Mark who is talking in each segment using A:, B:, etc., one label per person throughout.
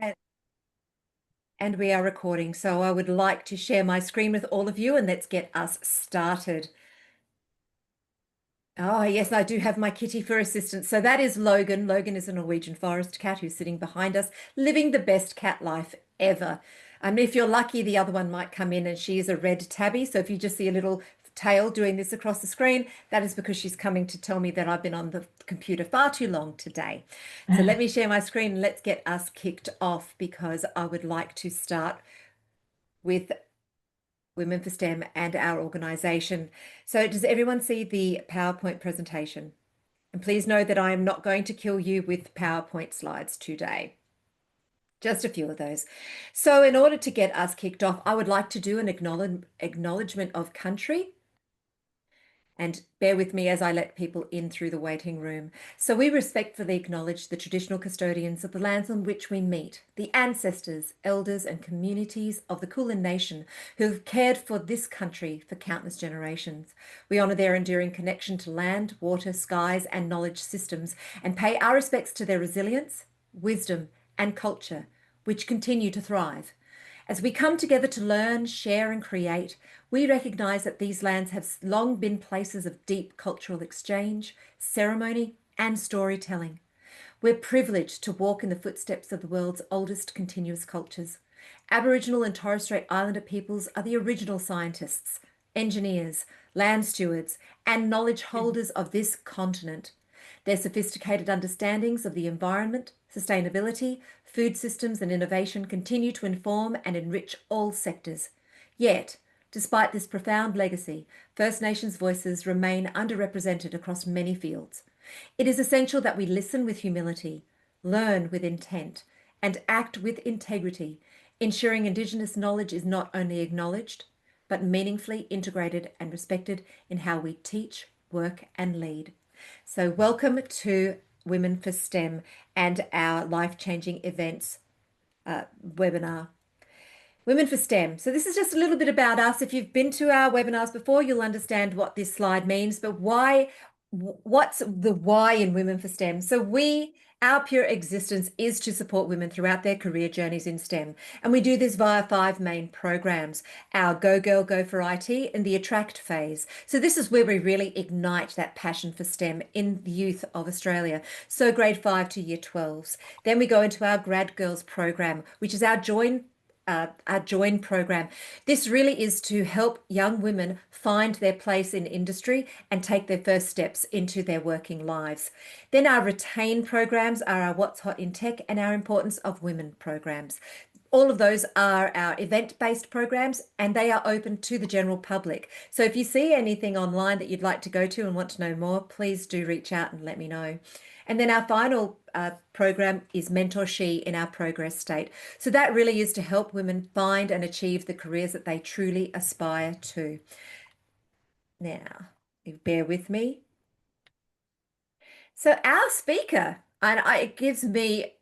A: And and we are recording, so I would like to share my screen with all of you and let's get us started. Oh, yes, I do have my kitty for assistance. So that is Logan. Logan is a Norwegian forest cat who's sitting behind us, living the best cat life ever. If you're lucky, the other one might come in and she is a red tabby. So if you just see a little tail doing this across the screen, that is because she's coming to tell me that I've been on the computer far too long today. So let me share my screen and let's get us kicked off because I would like to start with Women for STEM and our organisation. So does everyone see the PowerPoint presentation? And please know that I am not going to kill you with PowerPoint slides today. Just a few of those. So in order to get us kicked off, I would like to do an acknowledgement of country. And bear with me as I let people in through the waiting room. So we respectfully acknowledge the traditional custodians of the lands on which we meet, the ancestors, elders and communities of the Kulin Nation who have cared for this country for countless generations. We honour their enduring connection to land, water, skies and knowledge systems and pay our respects to their resilience, wisdom and culture, which continue to thrive. As we come together to learn, share and create, we recognise that these lands have long been places of deep cultural exchange, ceremony and storytelling. We're privileged to walk in the footsteps of the world's oldest continuous cultures. Aboriginal and Torres Strait Islander peoples are the original scientists, engineers, land stewards and knowledge holders of this continent. Their sophisticated understandings of the environment, sustainability, food systems and innovation continue to inform and enrich all sectors. Yet, despite this profound legacy, First Nations voices remain underrepresented across many fields. It is essential that we listen with humility, learn with intent, and act with integrity, ensuring Indigenous knowledge is not only acknowledged, but meaningfully integrated and respected in how we teach, work, and lead. So welcome to Women for STEM and our life-changing events webinar. Women for STEM. So this is just a little bit about us. If you've been to our webinars before, you'll understand what this slide means, but what's the why in Women for STEM? So our pure existence is to support women throughout their career journeys in STEM. And we do this via 5 main programs, our Go Girl, Go for IT and the Attract phase. So this is where we really ignite that passion for STEM in the youth of Australia. So grade 5 to year 12s. Then we go into our Grad Girls program, which is our Join program. This really is to help young women find their place in industry and take their first steps into their working lives. Then our Retain programs are our What's Hot in Tech and our Importance of Women programs. All of those are our event-based programs and they are open to the general public. So if you see anything online that you'd like to go to and want to know more, please do reach out and let me know. And then our final program is Mentor She in our progress state. So that really is to help women find and achieve the careers that they truly aspire to. Now, bear with me. So our speaker, and it gives me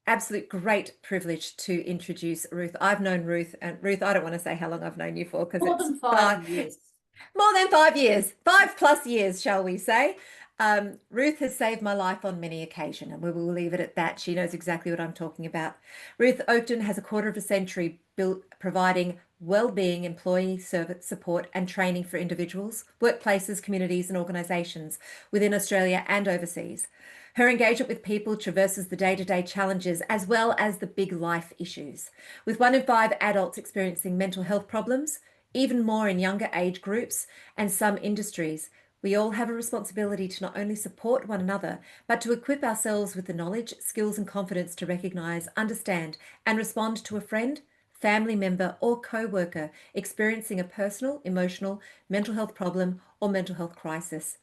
A: absolute great privilege to introduce Ruth. I've known Ruth, and Ruth, I don't want to say how long I've known you for because
B: more than 5 years.
A: More than 5 years, 5+ years, shall we say. Ruth has saved my life on many occasions, and we will leave it at that. She knows exactly what I'm talking about. Ruth Oakden has a quarter of a century providing well-being, employee service support and training for individuals, workplaces, communities and organisations within Australia and overseas. Her engagement with people traverses the day-to-day challenges as well as the big life issues. With 1 in 5 adults experiencing mental health problems, even more in younger age groups and some industries, we all have a responsibility to not only support one another, but to equip ourselves with the knowledge, skills and confidence to recognise, understand and respond to a friend, family member or co-worker experiencing a personal, emotional, mental health problem or mental health crisis.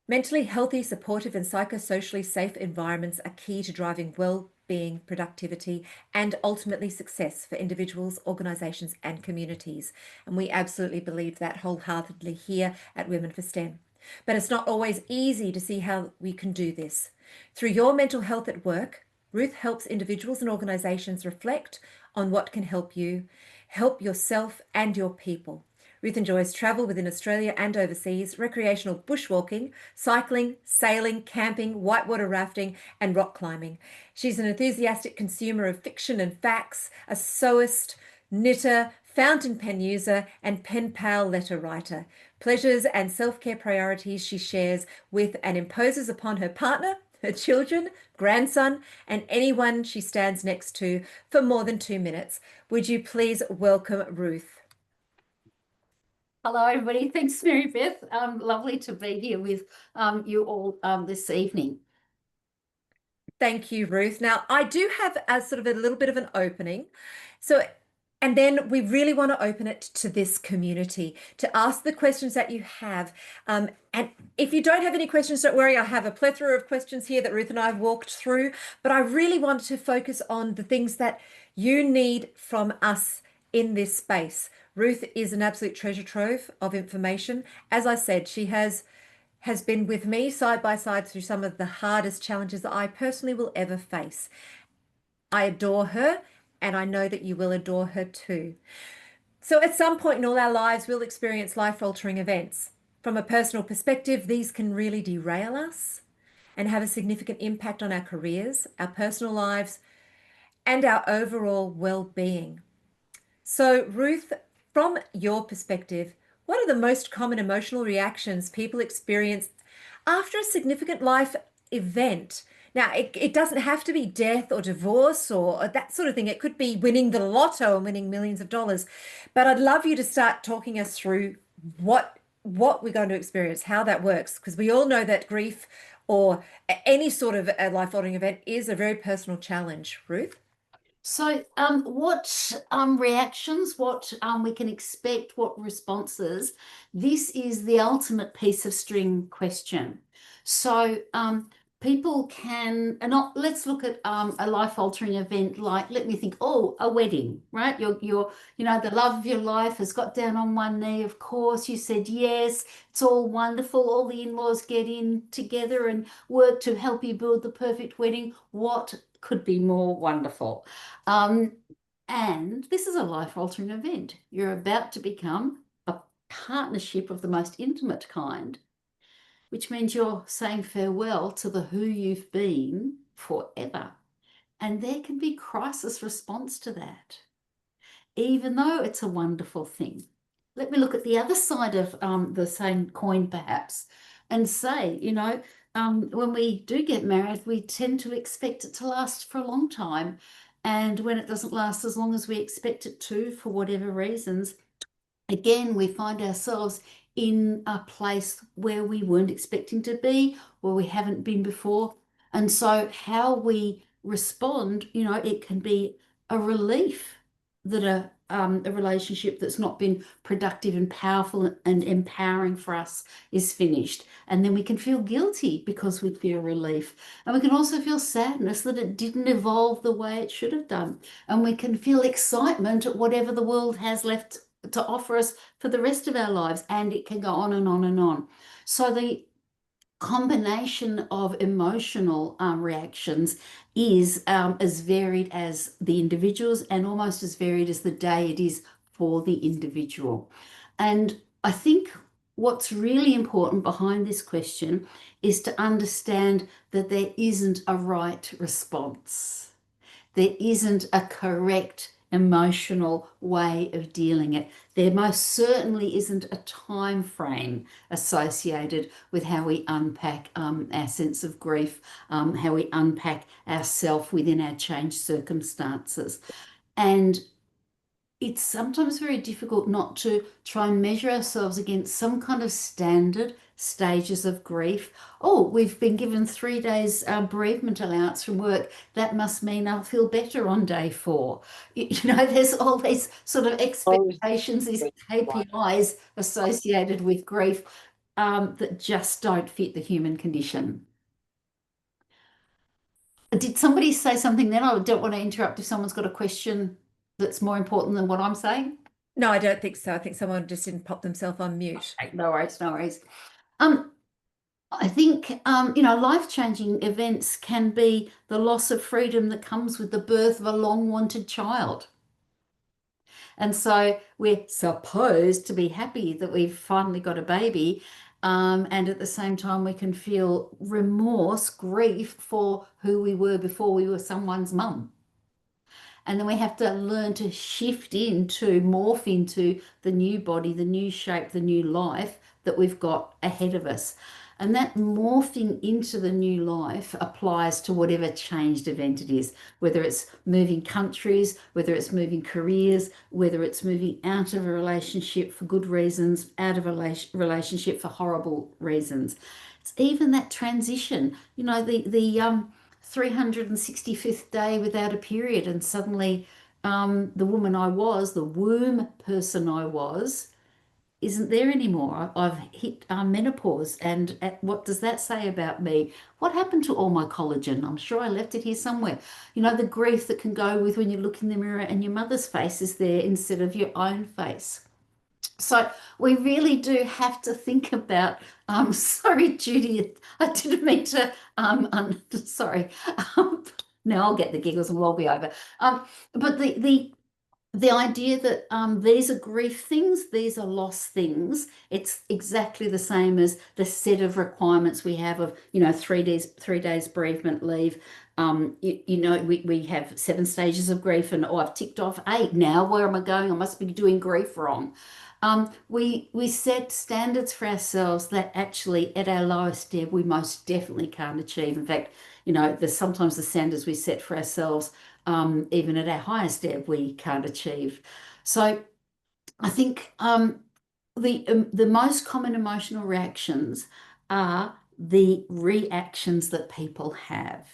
A: Mentally healthy, supportive and psychosocially safe environments are key to driving well-being, productivity and ultimately success for individuals, organisations and communities. And we absolutely believe that wholeheartedly here at Women for STEM. But it's not always easy to see how we can do this. Through your mental health at work, Ruth helps individuals and organisations reflect on what can help you, help yourself and your people. Ruth enjoys travel within Australia and overseas, recreational bushwalking, cycling, sailing, camping, whitewater rafting, and rock climbing. She's an enthusiastic consumer of fiction and facts, a sewist, knitter, fountain pen user, and pen pal letter writer. Pleasures and self-care priorities she shares with and imposes upon her partner, her children, grandson, and anyone she stands next to for more than 2 minutes. Would you please welcome Ruth?
B: Hello, everybody. Thanks, Mary-Beth. Lovely to be here with you all this evening.
A: Thank you, Ruth. Now, I do have a sort of a little bit of an opening. So, and then we really want to open it to this community to ask the questions that you have. And if you don't have any questions, don't worry. I have a plethora of questions here that Ruth and I have walked through, but I really wanted to focus on the things that you need from us in this space. Ruth is an absolute treasure trove of information. As I said, she has been with me side by side through some of the hardest challenges that I personally will ever face. I adore her, and I know that you will adore her too. So, at some point in all our lives, we'll experience life-altering events. From a personal perspective, these can really derail us and have a significant impact on our careers, our personal lives, and our overall well-being. So, Ruth, from your perspective, what are the most common emotional reactions people experience after a significant life event? Now, it doesn't have to be death or divorce or that sort of thing. It could be winning the lotto and winning millions of dollars. But I'd love you to start talking us through what we're going to experience, how that works, because we all know that grief or any sort of a life-altering event is a very personal challenge. Ruth?
B: So, what reactions, what we can expect, what responses? This is the ultimate piece of string question. So, people can, and not, let's look at a life-altering event like, let me think, oh, a wedding, right? The love of your life has got down on one knee. Of course, you said yes. It's all wonderful. All the in-laws get in together and work to help you build the perfect wedding. What could be more wonderful? Um, and this is a life-altering event. You're about to become a partnership of the most intimate kind, which means you're saying farewell to the who you've been forever. And there can be crisis response to that, even though it's a wonderful thing. Let me look at the other side of the same coin, perhaps, and say, when we do get married, we tend to expect it to last for a long time. And when it doesn't last as long as we expect it to, for whatever reasons, again, we find ourselves in a place where we weren't expecting to be, where we haven't been before. And so how we respond, it can be a relief that a relationship that's not been productive and powerful and empowering for us is finished. And then we can feel guilty because we feel relief. And we can also feel sadness that it didn't evolve the way it should have done. And we can feel excitement at whatever the world has left to offer us for the rest of our lives. And it can go on and on and on. So the combination of emotional reactions is as varied as the individuals and almost as varied as the day it is for the individual. And I think what's really important behind this question is to understand that there isn't a right response. There isn't a correct emotional way of dealing it. There most certainly isn't a time frame associated with how we unpack our sense of grief, how we unpack ourself within our changed circumstances. And it's sometimes very difficult not to try and measure ourselves against some kind of standard stages of grief. Oh, we've been given 3 days bereavement allowance from work. That must mean I'll feel better on day 4. There's all these sort of expectations, these KPIs associated with grief that just don't fit the human condition. Did somebody say something then? I don't want to interrupt if someone's got a question that's more important than what I'm saying.
A: No, I don't think so. I think someone just didn't pop themselves on mute.
B: Okay, no worries, no worries. I think, life-changing events can be the loss of freedom that comes with the birth of a long-wanted child. And so we're supposed to be happy that we've finally got a baby. And at the same time, we can feel remorse, grief for who we were before we were someone's mum. And then we have to learn to shift into, morph into the new body, the new shape, the new life that we've got ahead of us. And that morphing into the new life applies to whatever changed event it is, whether it's moving countries, whether it's moving careers, whether it's moving out of a relationship for good reasons, out of a relationship for horrible reasons. It's even that transition, the 365th day without a period, and suddenly the woman I was, the womb person I was, isn't there anymore. I've hit menopause, and what does that say about me? What happened to all my collagen? I'm sure I left it here somewhere. The grief that can go with when you look in the mirror and your mother's face is there instead of your own face. So we really do have to think about, sorry, Judy, I didn't mean to, sorry. Now I'll get the giggles and we'll be over. But the idea that these are grief things, these are loss things, it's exactly the same as the set of requirements we have of, 3 days bereavement leave. We have 7 stages of grief, and I've ticked off 8 now. Where am I going? I must be doing grief wrong. We set standards for ourselves that actually at our lowest ebb we most definitely can't achieve. In fact, there's sometimes the standards we set for ourselves, even at our highest ebb, we can't achieve. So I think the most common emotional reactions are the reactions that people have.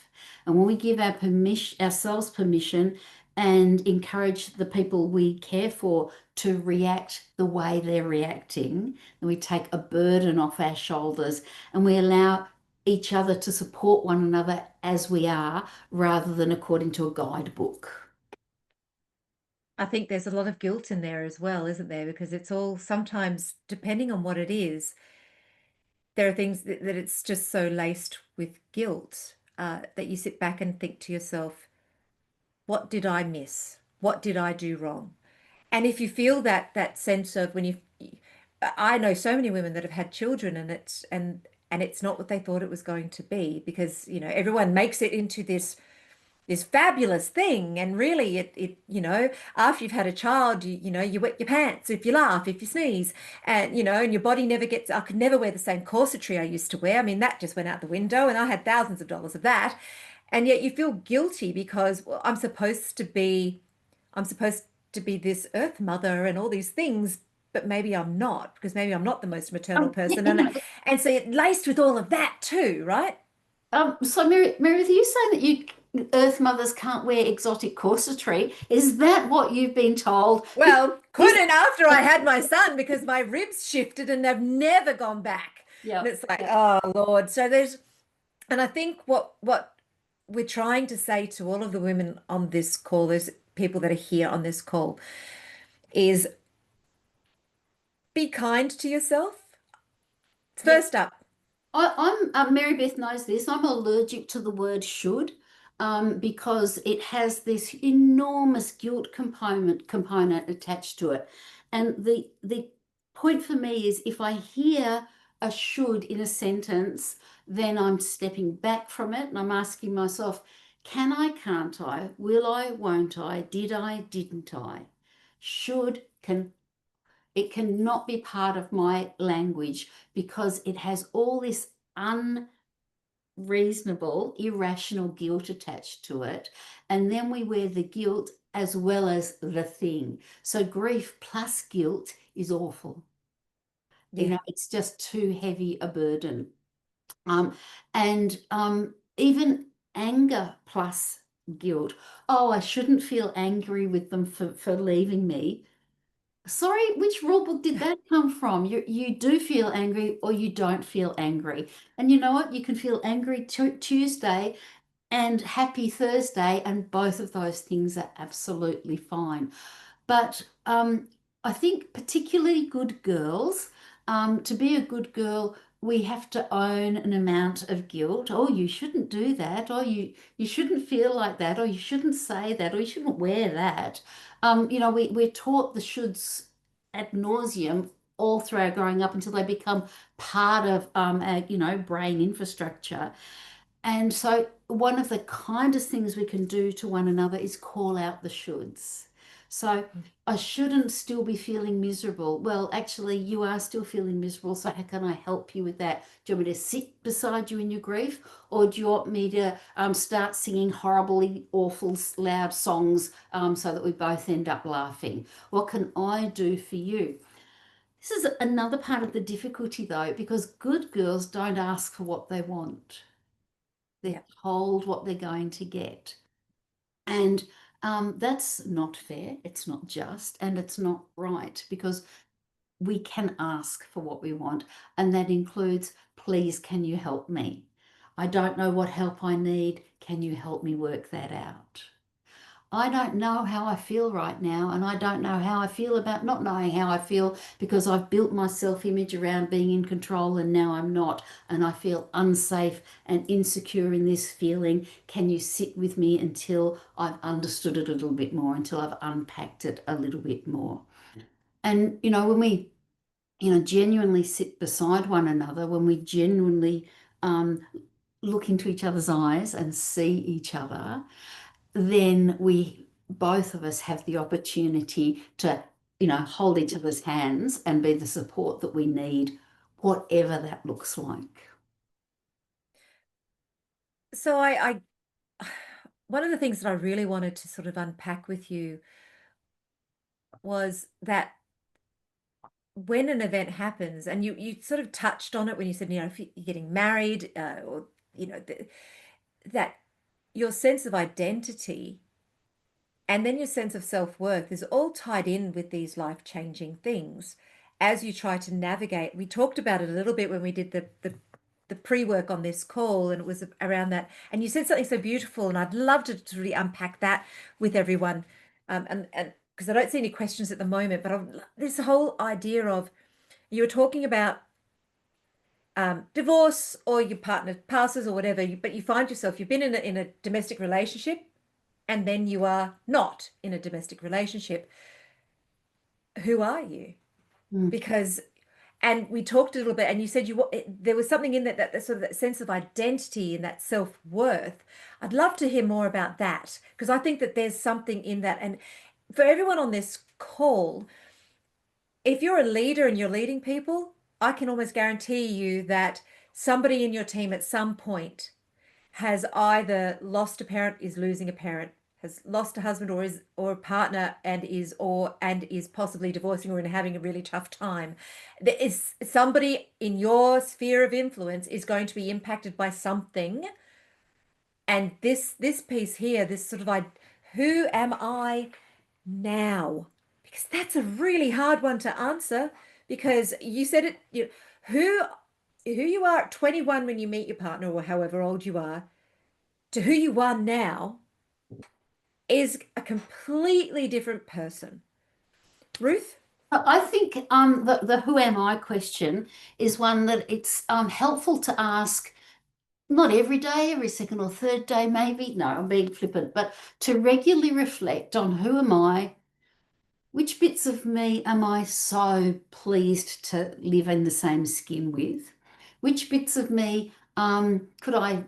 B: And when we give ourselves permission and encourage the people we care for to react the way they're reacting, then we take a burden off our shoulders and we allow each other to support one another as we are, rather than according to a guidebook.
A: I think there's a lot of guilt in there as well, isn't there? Because it's all sometimes, depending on what it is, there are things that it's just so laced with guilt that you sit back and think to yourself, what did I miss? What did I do wrong? And if you feel that sense of when I know so many women that have had children and it's not what they thought it was going to be, because everyone makes it into this fabulous thing, and really it after you've had a child, you wet your pants if you laugh, if you sneeze, and your body never gets. I could never wear the same corsetry I used to wear. I mean, that just went out the window, and I had thousands of dollars of that. And yet you feel guilty because, well, I'm supposed to be this earth mother and all these things, but maybe I'm not, because maybe I'm not the most maternal person, and so it laced with all of that too, right?
B: So Meredith, are you saying that Earth mothers can't wear exotic corsetry? Is that what you've been told?
A: Well,
B: Is
A: couldn't after I had my son, because my ribs shifted and they've never gone back. And
B: Yeah,
A: it's like,
B: yeah,
A: oh Lord. So and I think what we're trying to say to all of the women on this call, there's people that are here on this call, is be kind to yourself.
B: yeah.
A: First up.
B: I'm Mary-Beth knows this. I'm allergic to the word should, because it has this enormous guilt component attached to it. And the point for me is, if I hear a should in a sentence, then I'm stepping back from it and I'm asking myself, can I, can't I, will I, won't I, did I, didn't I? Should can It cannot be part of my language, because it has all this unreasonable, irrational guilt attached to it. And then we wear the guilt as well as the thing. So grief plus guilt is awful.
A: Yeah.
B: It's just too heavy a burden. And even anger plus guilt. Oh, I shouldn't feel angry with them for leaving me. Sorry, which rule book did that come from? You do feel angry or you don't feel angry. And you know what? You can feel angry Tuesday and happy Thursday, and both of those things are absolutely fine. But I think particularly good girls, to be a good girl, we have to own an amount of guilt. Oh, you shouldn't do that. Oh, you shouldn't feel like that. Or you shouldn't say that. Or you shouldn't wear that. We're taught the shoulds ad nauseum all through our growing up until they become part of our, brain infrastructure. And so, one of the kindest things we can do to one another is call out the shoulds. So, I shouldn't still be feeling miserable. Well, actually, you are still feeling miserable. So, how can I help you with that? Do you want me to sit beside you in your grief? Or do you want me to start singing horribly awful, loud songs so that we both end up laughing? What can I do for you? This is another part of the difficulty, though, because good girls don't ask for what they want. They're
A: Yeah.
B: told what they're going to get. And that's not fair, it's not just, and it's not right because we can ask for what we want. And that includes, please, can you help me? I don't know what help I need. Can you help me work that out? I don't know how I feel right now, and I don't know how I feel about not knowing how I feel because I've built my self-image around being in control and now I'm not, and I feel unsafe and insecure in this feeling. Can you sit with me until I've understood it a little bit more, until I've unpacked it a little bit more? And when we, genuinely sit beside one another, when we genuinely um, look into each other's eyes and see each other, then we both of us have the opportunity to, hold each other's hands and be the support that we need, whatever that looks like.
A: So one of the things that I really wanted to sort of unpack with you was that when an event happens, and you sort of touched on it when you said, if you're getting married, or that your sense of identity and then your sense of self-worth is all tied in with these life-changing things as you try to navigate. We talked about it a little bit when we did the pre-work on this call, and it was around that. And you said something so beautiful, and I'd love to really unpack that with everyone. And because I don't see any questions at the moment, but this whole idea of you were talking about divorce or your partner passes or whatever, but you find yourself, you've been in a domestic relationship and then you are not in a domestic relationship. Who are you?
B: Mm.
A: Because, and we talked a little bit, and you said there was something in that sort of that sense of identity and that self-worth. I'd love to hear more about that because I think that there's something in that. And for everyone on this call, if you're a leader and you're leading people, I can almost guarantee you that somebody in your team at some point has either lost a parent, is losing a parent, has lost a husband or a partner and is possibly divorcing or in having a really tough time. There is somebody in your sphere of influence is going to be impacted by something. And this piece here, this sort of who am I now? Because that's a really hard one to answer because you said it, who you are at 21 when you meet your partner or however old you are to who you are now is a completely different person. Ruth?
B: I think the who am I question is one that it's helpful to ask, not every day, every second or third day, maybe. No, I'm being flippant, but to regularly reflect on who am I. Which bits of me am I so pleased to live in the same skin with? Which bits of me could I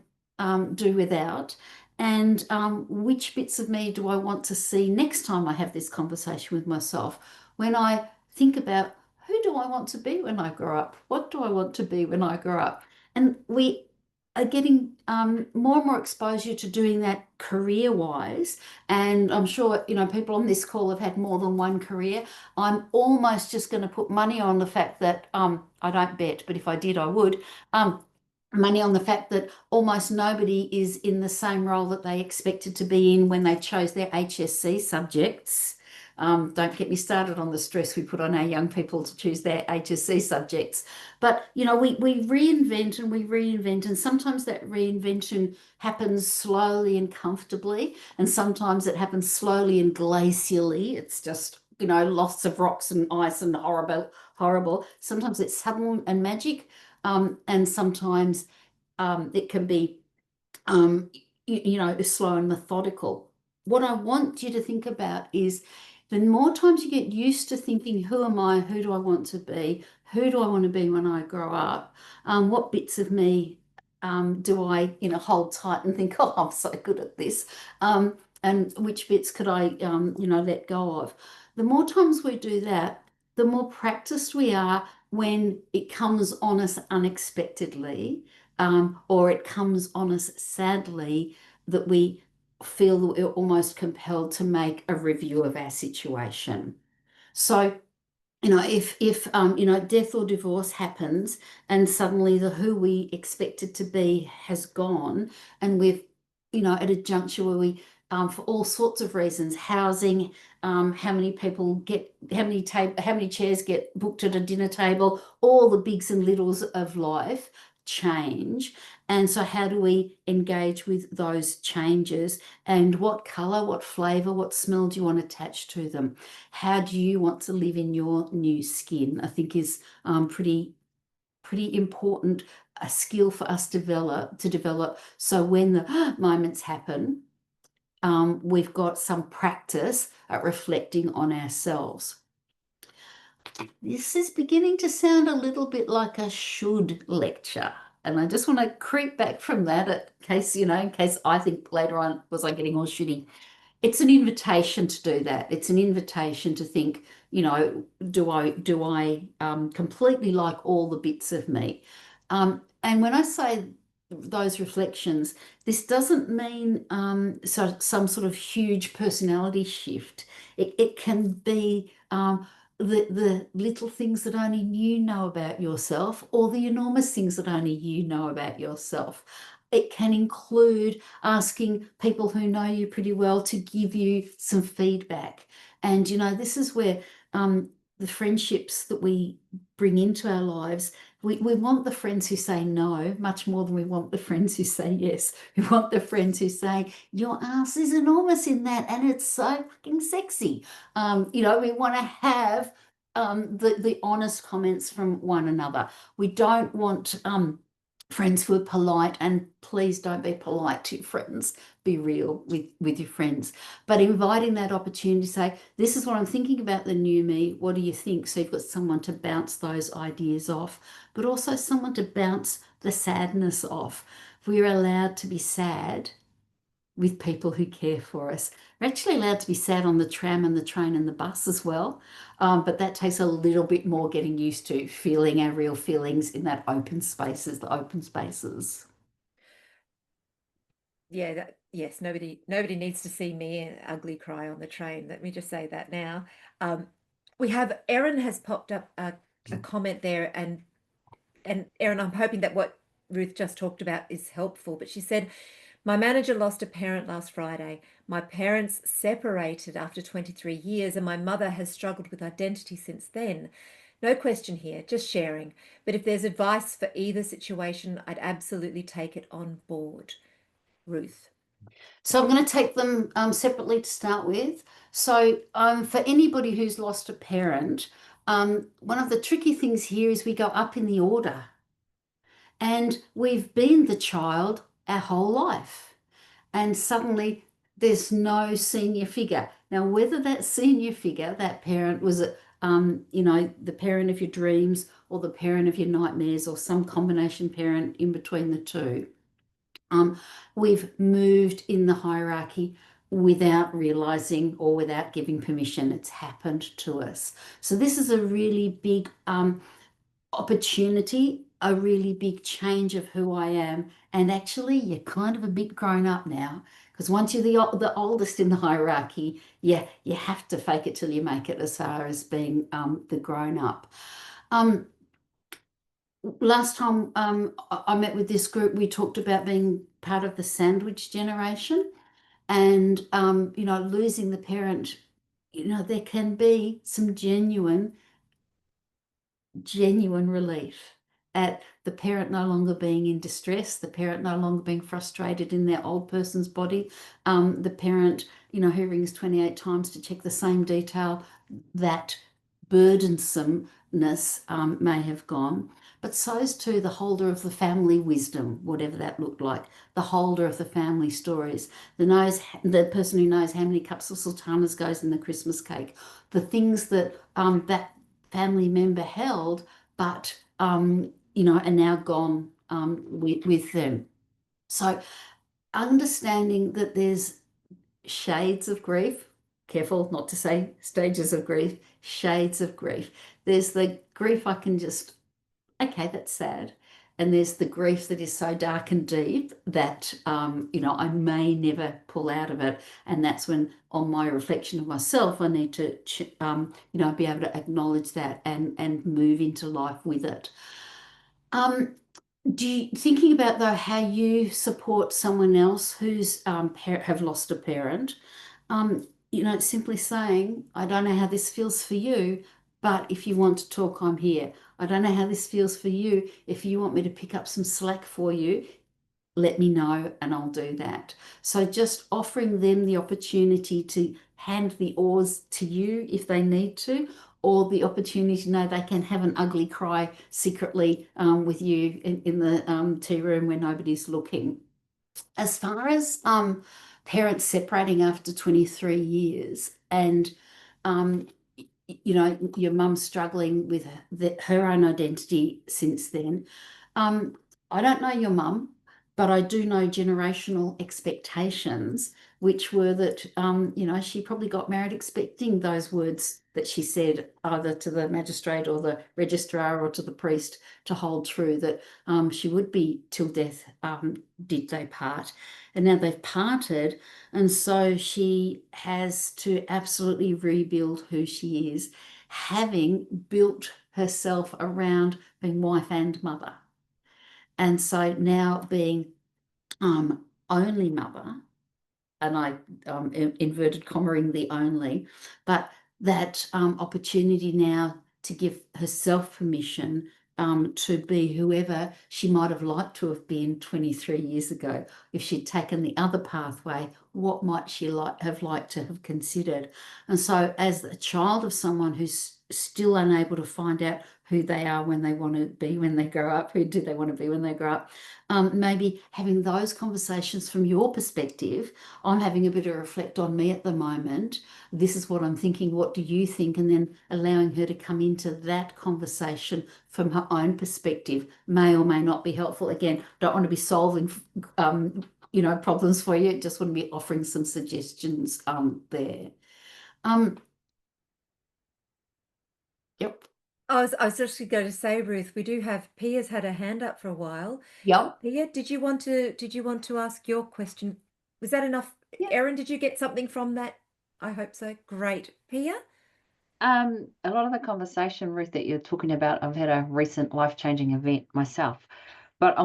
B: do without? And which bits of me do I want to see next time I have this conversation with myself? When I think about who do I want to be when I grow up? What do I want to be when I grow up? And we are getting more and more exposure to doing that career-wise. And I'm sure, people on this call have had more than one career. I'm almost just going to put money on the fact that I don't bet, but if I did, I would. Money on the fact that almost nobody is in the same role that they expected to be in when they chose their HSC subjects. Don't get me started on the stress we put on our young people to choose their HSC subjects. But, we reinvent and we reinvent, and sometimes that reinvention happens slowly and comfortably, and sometimes it happens slowly and glacially. It's just, lots of rocks and ice and horrible, horrible. Sometimes it's sudden and magic. and sometimes it can be, um, slow and methodical. What I want you to think about is the more times you get used to thinking, who am I? Who do I want to be? Who do I want to be when I grow up? What bits of me do I, hold tight and think, oh, I'm so good at this? And which bits could I, let go of? The more times we do that, the more practiced we are when it comes on us unexpectedly, or it comes on us sadly, that we feel that we're almost compelled to make a review of our situation. So, if death or divorce happens and suddenly the who we expected to be has gone, and we've, at a juncture where we, for all sorts of reasons, housing, how many people get, how many chairs get booked at a dinner table, all the bigs and littles of life change. And so how do we engage with those changes, and what color, what flavor, what smell do you want attached to them? How do you want to live in your new skin? I think is pretty important, a skill for us to develop. So when the moments happen, we've got some practice at reflecting on ourselves. This is beginning to sound a little bit like a should lecture. And I just want to creep back from that in case I think later on, was I getting all shitty? It's an invitation to do that. It's an invitation to think, do I completely like all the bits of me? And when I say those reflections, this doesn't mean some sort of huge personality shift. It can be the little things that only you know about yourself, or the enormous things that only you know about yourself. It can include asking people who know you pretty well to give you some feedback. And, this is where the friendships that we bring into our lives, we want the friends who say no much more than we want the friends who say yes. We want the friends who say, your ass is enormous in that and it's so fucking sexy. We want to have the honest comments from one another. We don't want friends who are polite, and please don't be polite to your friends. Be real with your friends, but inviting that opportunity to say, this is what I'm thinking about the new me. What do you think? So you've got someone to bounce those ideas off, but also someone to bounce the sadness off. We're allowed to be sad with people who care for us. We're actually allowed to be sad on the tram and the train and the bus as well. But that takes a little bit more getting used to, feeling our real feelings in that open spaces, the open spaces.
A: Yeah, yes, nobody needs to see me ugly cry on the train. Let me just say that now. Um, we have Erin has popped up a comment there, and Erin, I'm hoping that what Ruth just talked about is helpful. But she said, my manager lost a parent last Friday. My parents separated after 23 years, and my mother has struggled with identity since then. No question here, just sharing. But if there's advice for either situation, I'd absolutely take it on board. Ruth.
B: So I'm going to take them separately to start with. So for anybody who's lost a parent, one of the tricky things here is we go up in the order, and we've been the child our whole life, and suddenly there's no senior figure. Now, whether that senior figure, that parent, was the parent of your dreams or the parent of your nightmares or some combination parent in between the two, we've moved in the hierarchy without realizing or without giving permission. It's happened to us. So this is a really big opportunity, a really big change of who I am. And actually, you're kind of a bit grown up now, because once you're the oldest in the hierarchy, you have to fake it till you make it, as far as being the grown up. Last time I met with this group, we talked about being part of the sandwich generation, and losing the parent. There can be some genuine relief at the parent no longer being in distress, the parent no longer being frustrated in their old person's body, the parent, who rings 28 times to check the same detail, that burdensomeness may have gone. but so is too the holder of the family wisdom, whatever that looked like, the holder of the family stories, the person who knows how many cups of sultanas goes in the Christmas cake, the things that that family member held, but are now gone with them. So understanding that there's shades of grief, careful not to say stages of grief, shades of grief. There's the grief I can just, okay, that's sad. And there's the grief that is so dark and deep that, I may never pull out of it. And that's when, on my reflection of myself, I need to, be able to acknowledge that and move into life with it. Thinking about though how you support someone else who's have lost a parent, simply saying, I don't know how this feels for you, but if you want to talk, I'm here. I don't know how this feels for you. If you want me to pick up some slack for you, let me know and I'll do that. So just offering them the opportunity to hand the oars to you if they need to, or the opportunity to know they can have an ugly cry secretly with you in the tea room where nobody's looking. As far as parents separating after 23 years and your mum struggling with her own identity since then. I don't know your mum, but I do know generational expectations, which were that, she probably got married expecting those words that she said either to the magistrate or the registrar or to the priest to hold true, that she would be till death did they part. And now they've parted. And so she has to absolutely rebuild who she is, having built herself around being wife and mother. And so now being only mother, and I inverted commaing the only, but that opportunity now to give herself permission to be whoever she might have liked to have been 23 years ago. If she'd taken the other pathway, what might she have liked to have considered? And so as a child of someone who's still unable to find out who they are when they want to be when they grow up, who do they want to be when they grow up, maybe having those conversations from your perspective. I'm having a bit of reflect on me at the moment. This is what I'm thinking. What do you think? And then allowing her to come into that conversation from her own perspective may or may not be helpful. Again, don't want to be solving, problems for you. Just want to be offering some suggestions there. Yep.
A: I was actually going to say, Ruth, we do have Pia's had her hand up for a while.
B: Yep.
A: Pia, did you want to ask your question? Was that enough?
B: Yep.
A: Erin, did you get something from that? I hope so. Great. Pia?
C: A lot of the conversation, Ruth, that you're talking about, I've had a recent life-changing event myself. But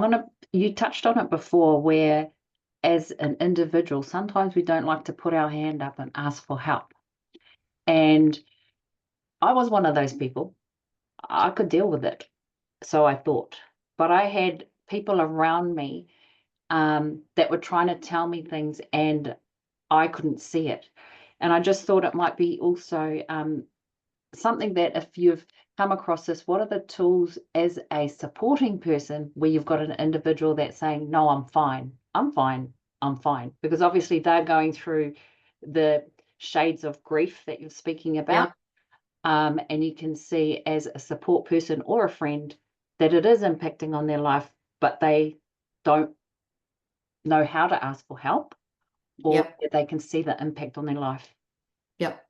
C: you touched on it before, where as an individual, sometimes we don't like to put our hand up and ask for help. And I was one of those people. I could deal with it, so I thought. But I had people around me that were trying to tell me things and I couldn't see it. And I just thought it might be also something that if you've come across this, what are the tools as a supporting person where you've got an individual that's saying, no, I'm fine, I'm fine, I'm fine. Because obviously they're going through the shades of grief that you're speaking about. And you can see as a support person or a friend that it is impacting on their life, but they don't know how to ask for help, or
B: Yep.
C: that they can see the impact on their life.
B: Yep.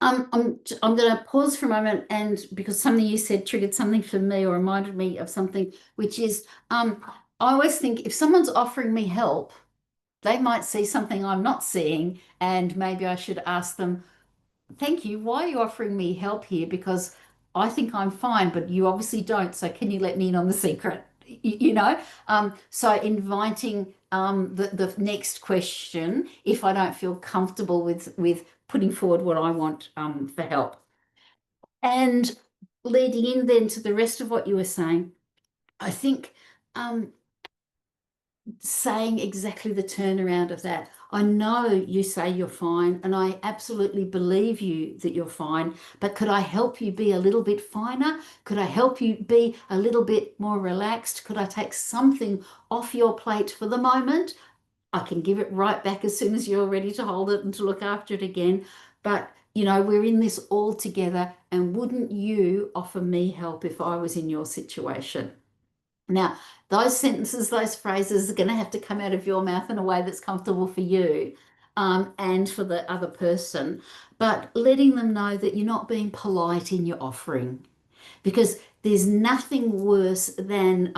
B: I'm going to pause for a moment, and because something you said triggered something for me or reminded me of something, which is I always think if someone's offering me help, they might see something I'm not seeing, and maybe I should ask them, thank you, why are you offering me help here? Because I think I'm fine, but you obviously don't. So can you let me in on the secret? So inviting the next question if I don't feel comfortable with putting forward what I want for help. And leading in then to the rest of what you were saying, I think saying exactly the turnaround of that. I know you say you're fine, and I absolutely believe you that you're fine, but could I help you be a little bit finer? Could I help you be a little bit more relaxed? Could I take something off your plate for the moment? I can give it right back as soon as you're ready to hold it and to look after it again. But, you know, we're in this all together, and wouldn't you offer me help if I was in your situation? Now, those sentences, those phrases are going to have to come out of your mouth in a way that's comfortable for you, and for the other person, but letting them know that you're not being polite in your offering, because there's nothing worse than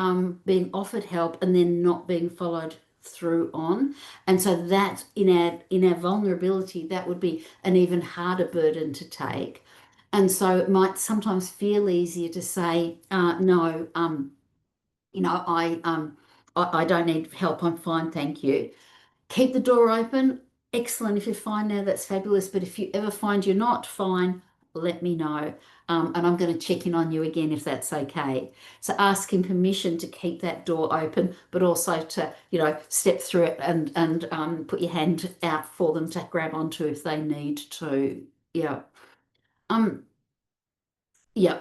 B: being offered help and then not being followed through on. And so that in our vulnerability, that would be an even harder burden to take. And so it might sometimes feel easier to say, no, you know, I don't need help. I'm fine, thank you. Keep the door open. Excellent. If you're fine now, that's fabulous. But if you ever find you're not fine, let me know. And I'm going to check in on you again if that's okay. So asking permission to keep that door open, but also to, you know, step through it and put your hand out for them to grab onto if they need to. Yeah. Um, yeah.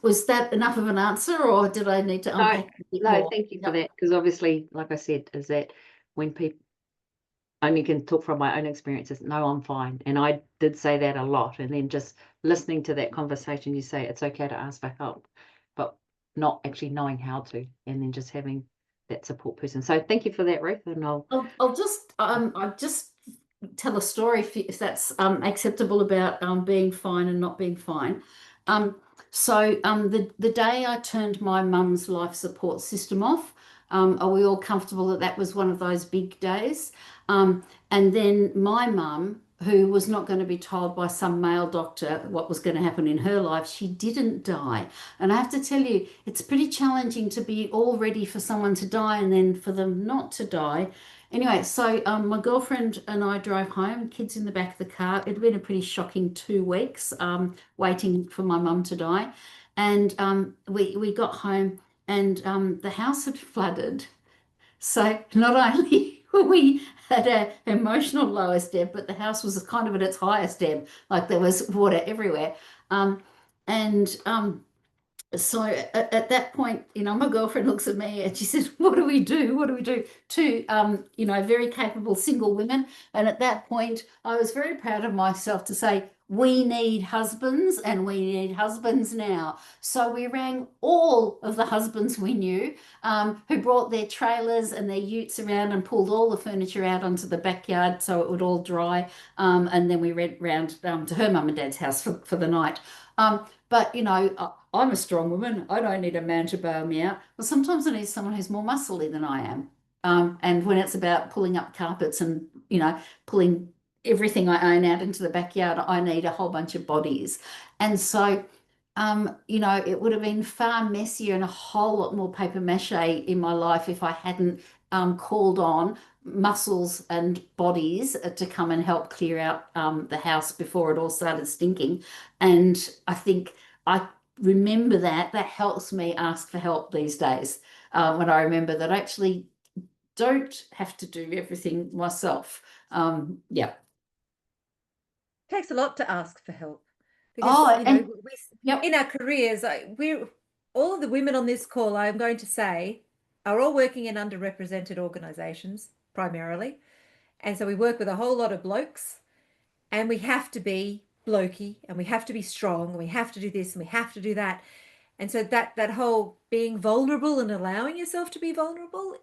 B: Was that enough of an answer, or did I need to
C: No,
B: unpack a bit
C: no,
B: more?
C: thank you for
B: Yep.
C: that. Because obviously, like I said, is that when people, I only can talk from my own experiences, no, I'm fine. And I did say that a lot. And then just listening to that conversation, you say it's okay to ask for help, but not actually knowing how to, and then just having that support person. So thank you for that, Ruth. And
B: I'll just tell a story if that's acceptable about being fine and not being fine. The day I turned my mum's life support system off, are we all comfortable that that was one of those big days? And then my mum, who was not going to be told by some male doctor what was going to happen in her life, she didn't die. And I have to tell you, it's pretty challenging to be all ready for someone to die and then for them not to die. Anyway, so my girlfriend and I drove home, kids in the back of the car. It'd been a pretty shocking 2 weeks waiting for my mum to die. And we got home, and the house had flooded. So not only were we at an emotional lowest ebb, but the house was kind of at its highest ebb. Like there was water everywhere. And so at that point, you know, my girlfriend looks at me and she says, "What do we do? What do we do?" Two, you know, very capable single women. And at that point, I was very proud of myself to say, "We need husbands, and we need husbands now." So we rang all of the husbands we knew, who brought their trailers and their utes around and pulled all the furniture out onto the backyard so it would all dry. And then we went round to her mum and dad's house for the night. But you know, I'm a strong woman. I don't need a man to bail me out. Well, sometimes I need someone who's more muscly than I am. And when it's about pulling up carpets and, you know, pulling everything I own out into the backyard, I need a whole bunch of bodies. And so, you know, it would have been far messier and a whole lot more paper mache in my life if I hadn't called on muscles and bodies to come and help clear out the house before it all started stinking. And I think I remember that helps me ask for help these days, when I remember that I actually don't have to do everything myself. Yeah.
A: Takes a lot to ask for help because,
B: Oh,
A: you know,
B: and yep.
A: in our careers, we're all of the women on this call, I'm going to say, are all working in underrepresented organizations primarily. And so we work with a whole lot of blokes, and we have to be blokey, and we have to be strong, and we have to do this, and we have to do that. And so that whole being vulnerable and allowing yourself to be vulnerable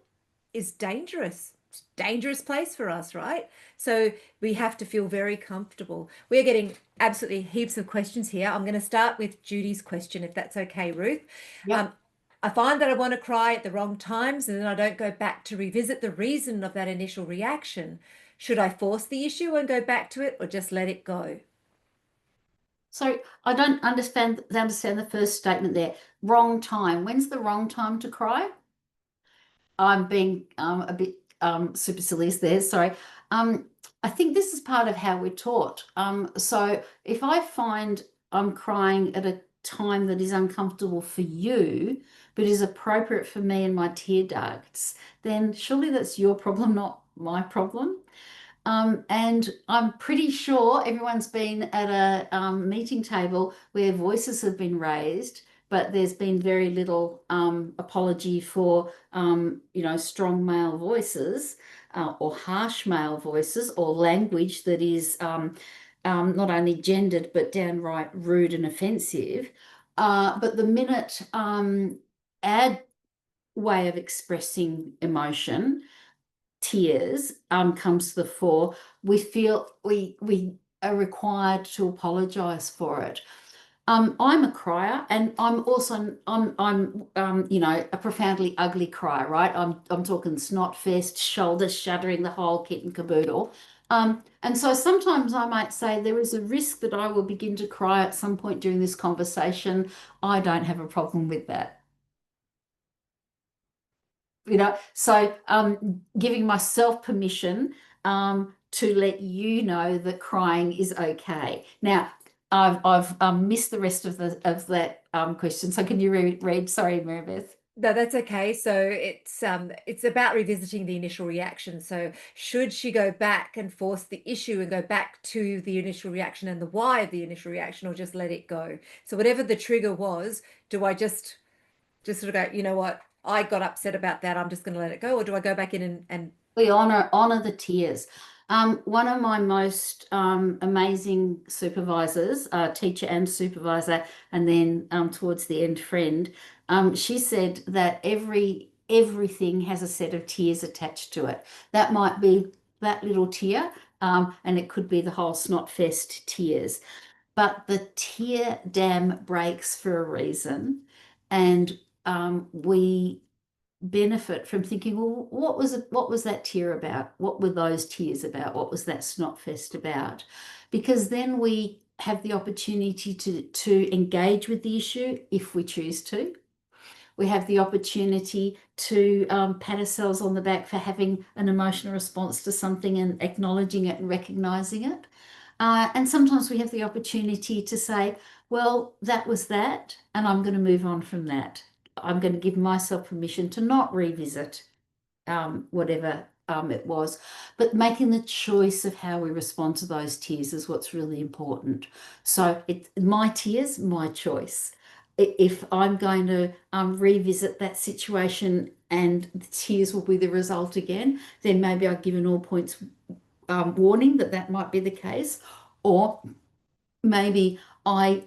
A: is dangerous. It's a dangerous place for us, right? So we have to feel very comfortable. We're getting absolutely heaps of questions here. I'm going to start with Judy's question, if that's okay, Ruth.
B: Yep.
A: I find that I want to cry at the wrong times, and then I don't go back to revisit the reason of that initial reaction. Should I force the issue and go back to it, or just let it go?
B: So I don't understand the first statement there. Wrong time. When's the wrong time to cry? I'm being a bit supercilious there. Sorry. I think this is part of how we're taught. So if I find I'm crying at a time that is uncomfortable for you, but is appropriate for me and my tear ducts, then surely that's your problem, not my problem. And I'm pretty sure everyone's been at a meeting table where voices have been raised, but there's been very little apology for, strong male voices or harsh male voices or language that is not only gendered but downright rude and offensive. But the minute our way of expressing emotion, tears, comes to the fore, we feel we are required to apologize for it. I'm a crier, and I'm also a profoundly ugly crier, right? I'm talking snot fest, shoulders shuddering, the whole kit and caboodle. And so sometimes I might say there is a risk that I will begin to cry at some point during this conversation. I don't have a problem with that. So giving myself permission to let you know that crying is okay. Now, I've missed the rest of that question. So can you read? Sorry, Mary-Beth.
A: No, that's okay. So it's about revisiting the initial reaction. So should she go back and force the issue and go back to the initial reaction and the why of the initial reaction, or just let it go? So whatever the trigger was, do I just sort of go, you know what, I got upset about that, I'm just going to let it go? Or do I go back in and
B: we honor the tears? One of my most amazing supervisors, teacher and supervisor, and then towards the end friend, she said that everything has a set of tears attached to it. That might be that little tear, and it could be the whole snotfest tears. But the tear dam breaks for a reason, and we benefit from thinking, well, what was that tear about? What were those tears about? What was that snotfest about? Because then we have the opportunity to engage with the issue if we choose to. We have the opportunity to pat ourselves on the back for having an emotional response to something and acknowledging it and recognizing it. And sometimes we have the opportunity to say, well, that was that, and I'm going to move on from that. I'm going to give myself permission to not revisit whatever it was, but making the choice of how we respond to those tears is what's really important. So it's my tears, my choice. If I'm going to revisit that situation and the tears will be the result again, then maybe I've given all points warning that might be the case. Or maybe I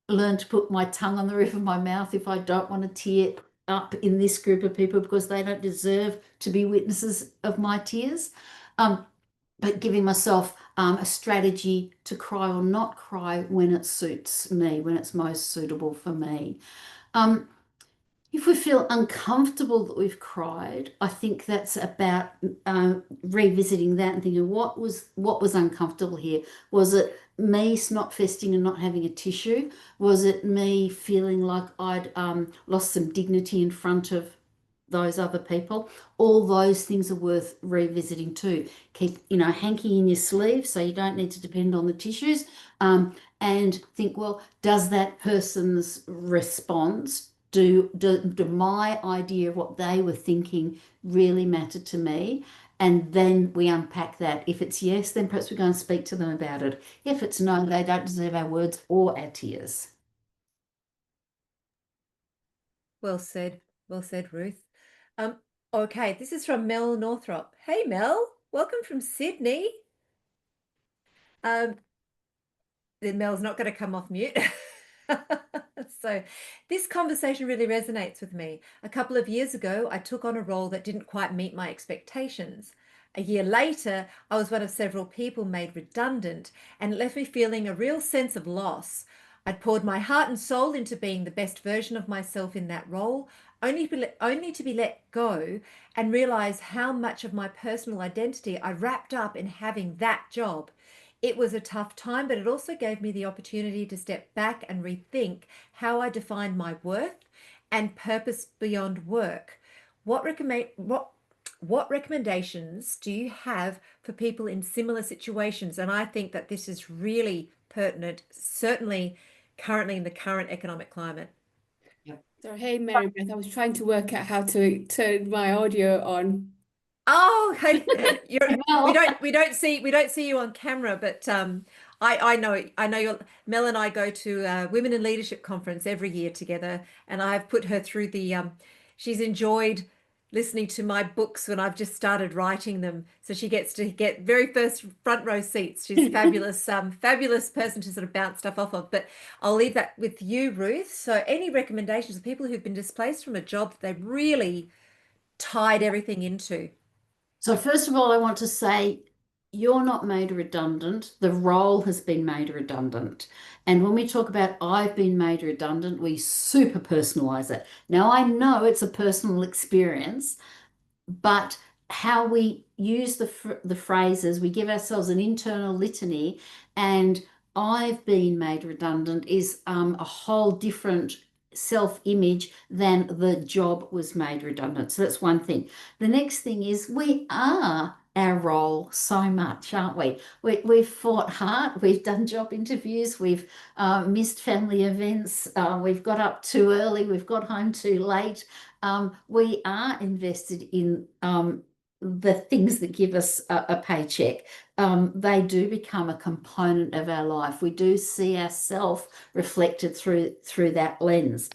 B: learn to put my tongue on the roof of my mouth if I don't want to tear up in this group of people because they don't deserve to be witnesses of my tears. But giving myself a strategy to cry or not cry when it suits me, when it's most suitable for me. If we feel uncomfortable that we've cried, I think that's about revisiting that and thinking, what was uncomfortable here? Was it me snotfesting and not having a tissue? Was it me feeling like I'd lost some dignity in front of those other people? All those things are worth revisiting too. Keep, hanky in your sleeve so you don't need to depend on the tissues. And think, well, does that person's response, do my idea of what they were thinking really matter to me? And then we unpack that. If it's yes, then perhaps we go and speak to them about it. If it's no, they don't deserve our words or our tears.
A: Well said, Ruth. Okay, this is from Mel Northrop. Hey Mel, welcome from Sydney. Then Mel's not going to come off mute. So this conversation really resonates with me. A couple of years ago, I took on a role that didn't quite meet my expectations. A year later, I was one of several people made redundant, and it left me feeling a real sense of loss. I'd poured my heart and soul into being the best version of myself in that role, only to be let go and realize how much of my personal identity I wrapped up in having that job. It was a tough time, but it also gave me the opportunity to step back and rethink how I define my worth and purpose beyond work. What recommendations do you have for people in similar situations? And I think that this is really pertinent, certainly currently in the current economic climate.
D: So, hey, Mary-Beth, I was trying to work out how to turn my audio on.
A: Oh,
B: Well,
A: we don't see you on camera, but I know your Mel and I go to Women in Leadership conference every year together, and I've put her through the she's enjoyed listening to my books when I've just started writing them, so she gets to get very first front row seats. She's a fabulous fabulous person to sort of bounce stuff off of. But I'll leave that with you, Ruth. So any recommendations of people who've been displaced from a job that they've really tied everything into?
B: so first of all, I want to say you're not made redundant. The role has been made redundant. And when we talk about I've been made redundant, we super personalize it. Now, I know it's a personal experience, but how we use the phrases, we give ourselves an internal litany, and I've been made redundant is a whole different self-image than the job was made redundant. So that's one thing. The next thing is we are our role so much, aren't we? We've fought hard, we've done job interviews, we've missed family events, we've got up too early, we've got home too late. We are invested in the things that give us a paycheck. They do become a component of our life. We do see ourselves reflected through that lens.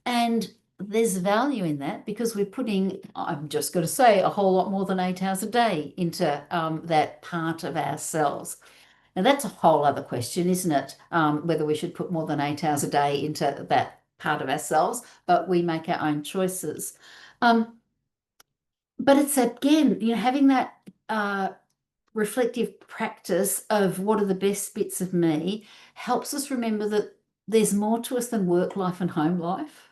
B: And there's value in that because we're putting, I'm just going to say, a whole lot more than 8 hours a day into that part of ourselves. Now, that's a whole other question, isn't it? Whether we should put more than 8 hours a day into that part of ourselves, but we make our own choices. But it's again, having that reflective practice of what are the best bits of me helps us remember that there's more to us than work life and home life.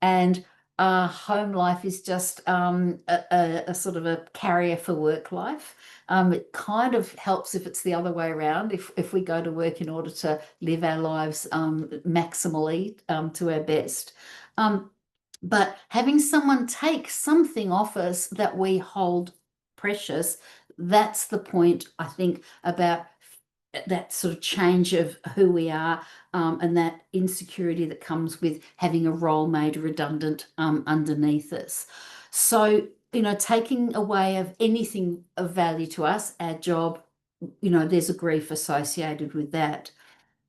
B: And home life is just a sort of a carrier for work life. It kind of helps if it's the other way around, if we go to work in order to live our lives maximally to our best. But having someone take something off us that we hold precious, that's the point, I think, about that sort of change of who we are and that insecurity that comes with having a role made redundant underneath us. So, taking away of anything of value to us, our job, there's a grief associated with that.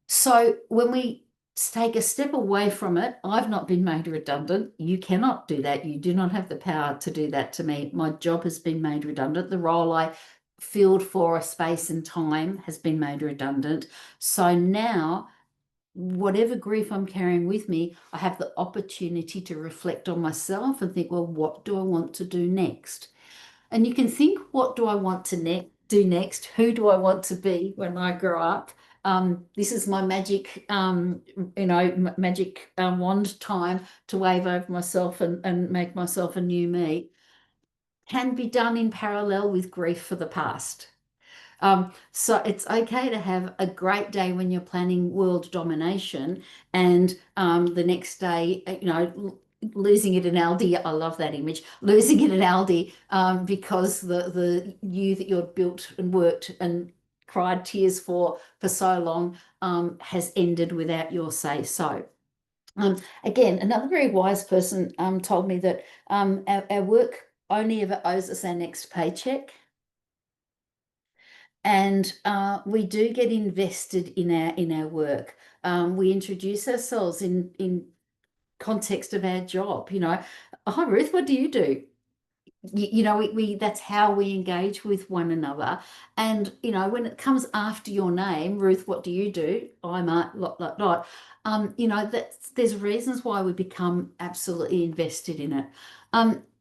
B: So when we take a step away from it, I've not been made redundant. You cannot do that. You do not have the power to do that to me. My job has been made redundant. The role I filled for a space and time has been made redundant. So now, whatever grief I'm carrying with me, I have the opportunity to reflect on myself and think, well, what do I want to do next? And you can think, what do I want to do next? Who do I want to be when I grow up? This is my magic, magic wand time to wave over myself and make myself a new me. Can be done in parallel with grief for the past. So it's okay to have a great day when you're planning world domination and the next day, losing it in Aldi. I love that image. Losing it in Aldi because the you that you've built and worked and cried tears for so long has ended without your say so. Again, another very wise person told me that our work only ever owes us our next paycheck. And we do get invested in our work. We introduce ourselves in context of our job. Hi Ruth, what do you do? We that's how we engage with one another. And when it comes after your name, Ruth, what do you do? I'm a lot. There's reasons why we become absolutely invested in it.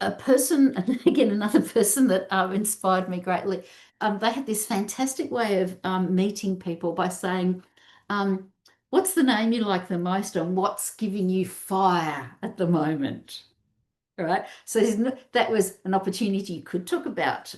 B: A person, and again, another person that inspired me greatly. They had this fantastic way of meeting people by saying, what's the name you like the most and what's giving you fire at the moment? Right. So that was an opportunity you could talk about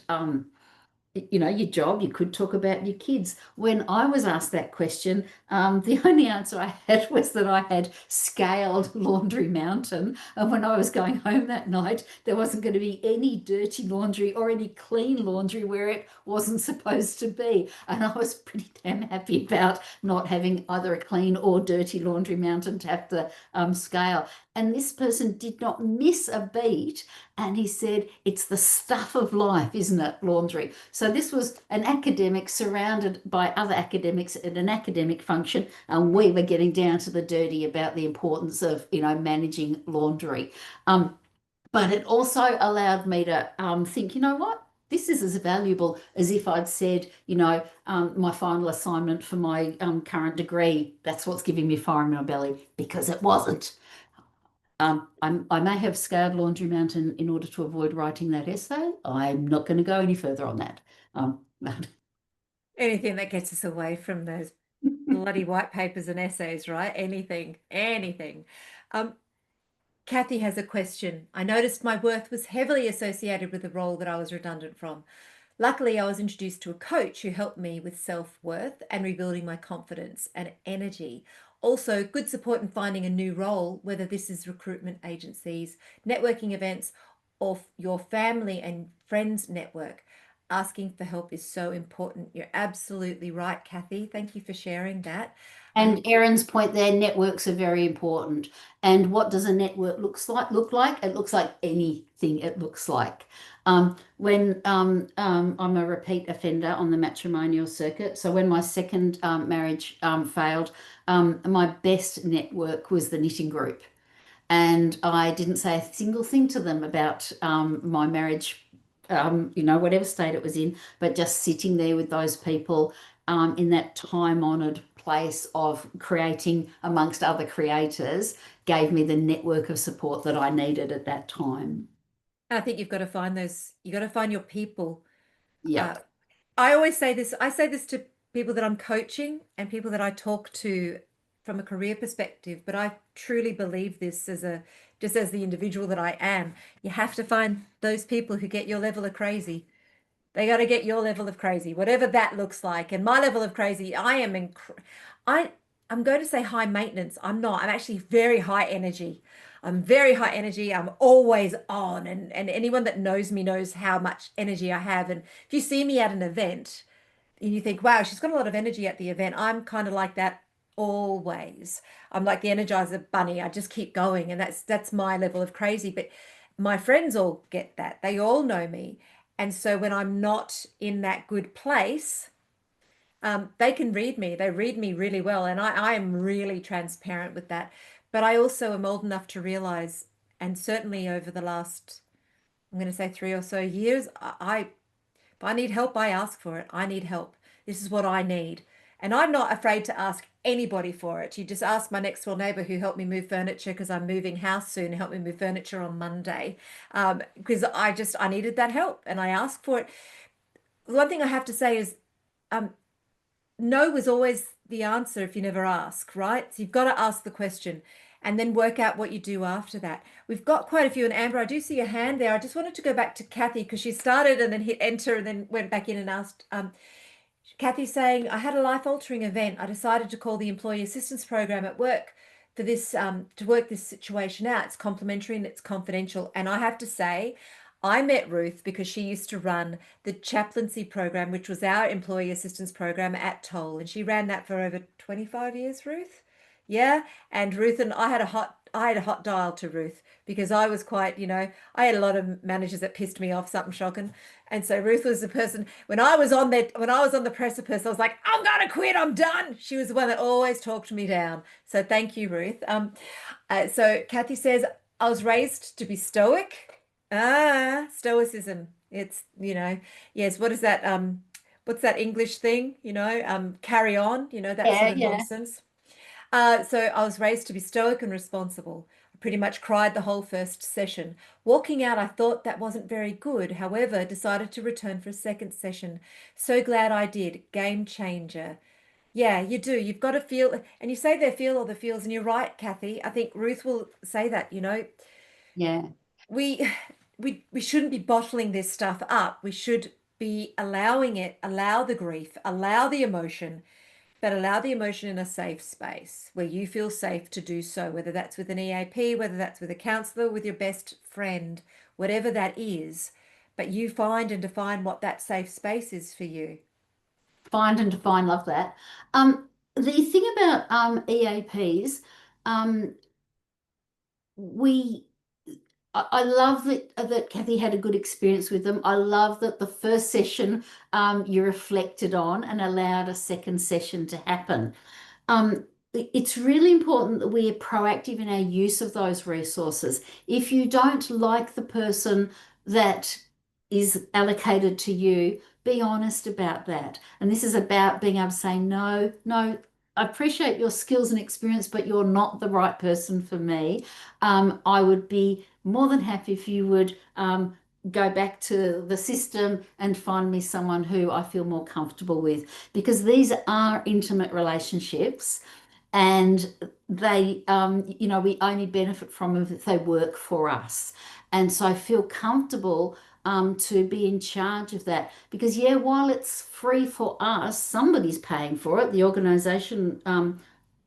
B: you know, your job, you could talk about your kids. When I was asked that question, the only answer I had was that I had scaled Laundry Mountain. And when I was going home that night, there wasn't going to be any dirty laundry or any clean laundry where it wasn't supposed to be. And I was pretty damn happy about not having either a clean or dirty Laundry Mountain to have to scale. And this person did not miss a beat. And he said, it's the stuff of life, isn't it, laundry? So this was an academic surrounded by other academics at an academic function, and we were getting down to the dirty about the importance of, you know, managing laundry. But it also allowed me to think, you know what? This is as valuable as if I'd said, you know, my final assignment for my current degree, that's what's giving me fire in my belly, because it wasn't. I may have scaled Laundry Mountain in order to avoid writing that essay. I'm not going to go any further on that.
A: Anything that gets us away from those bloody white papers and essays, right? Anything, anything. Kathy has a question. I noticed my worth was heavily associated with the role that I was redundant from. Luckily, I was introduced to a coach who helped me with self-worth and rebuilding my confidence and energy. Also, good support in finding a new role, whether this is recruitment agencies, networking events, or your family and friends network. Asking for help is so important. You're absolutely right, Kathy. Thank you for sharing that.
B: And Erin's point there, networks are very important. And what does a network look like? It looks like anything it looks like. When I'm a repeat offender on the matrimonial circuit, so when my second marriage failed, my best network was the knitting group. And I didn't say a single thing to them about my marriage, you know, whatever state it was in, but just sitting there with those people in that time-honored place of creating amongst other creators gave me the network of support that I needed at that time.
A: I think you've got to find those, you've got to find your people.
B: Yep.
A: I always say this, I say this to people that I'm coaching and people that I talk to from a career perspective, but I truly believe this as a, just as the individual that I am, you have to find those people who get your level of crazy. They got to get your level of crazy, whatever that looks like. And my level of crazy, I I'm going to say high maintenance. I'm not. I'm actually very high energy. I'm very high energy. I'm always on. And anyone that knows me knows how much energy I have. And if you see me at an event and you think, wow, she's got a lot of energy at the event, I'm kind of like that always. I'm like the Energizer Bunny. I just keep going. And that's my level of crazy. But my friends all get that. They all know me. And so when I'm not in that good place, they can read me. They read me really well. And I am really transparent with that. But I also am old enough to realize, and certainly over the last, I'm going to say 3 or so years, if I need help, I ask for it. I need help. This is what I need. And I'm not afraid to ask anybody for it. You just ask my next door neighbor who helped me move furniture because I'm moving house soon, helped me move furniture on Monday. Because I needed that help and I asked for it. One thing I have to say is um, no was always the answer if you never ask, right? So you've got to ask the question and then work out what you do after that. We've got quite a few. And Amber, I do see your hand there. I just wanted to go back to Kathy because she started and then hit enter and then went back in and asked. Kathy's saying, I had a life-altering event. I decided to call the employee assistance program at work for this to work this situation out. It's complimentary and it's confidential. And I have to say, I met Ruth because she used to run the chaplaincy program, which was our employee assistance program at Toll. And she ran that for over 25 years, Ruth. Yeah. And Ruth and I had a hot dial to Ruth because I was quite, I had a lot of managers that pissed me off, something shocking. And so Ruth was the person when I was on the precipice, I was like, I'm gonna quit, I'm done. She was the one that always talked me down. So thank you, Ruth. So Kathy says, I was raised to be stoic. Stoicism. It's, yes, what is that? What's that English thing? Carry on, that sort of
B: Yeah.
A: nonsense. So I was raised to be stoic and responsible. I pretty much cried the whole first session. Walking out, I thought that wasn't very good. However, decided to return for a second session. So glad I did. Game changer. Yeah, you do. You've got to feel, and you say they feel all the feels, and you're right, Kathy. I think Ruth will say that,
B: Yeah.
A: we we shouldn't be bottling this stuff up. We should be allowing it, allow the grief, allow the emotion, but allow the emotion in a safe space where you feel safe to do so, whether that's with an EAP, whether that's with a counselor, with your best friend, whatever that is. But you find and define what that safe space is for you.
B: Find and define, love that. The thing about EAPs, um, we I love that Kathy had a good experience with them. I love that the first session you reflected on and allowed a second session to happen. It's really important that we are proactive in our use of those resources. If you don't like the person that is allocated to you, be honest about that. And this is about being able to say, no, no, I appreciate your skills and experience, but you're not the right person for me. I would be more than happy if you would go back to the system and find me someone who I feel more comfortable with, because these are intimate relationships, and they, we only benefit from them if they work for us. And so I feel comfortable to be in charge of that, because yeah, while it's free for us, somebody's paying for it. The organization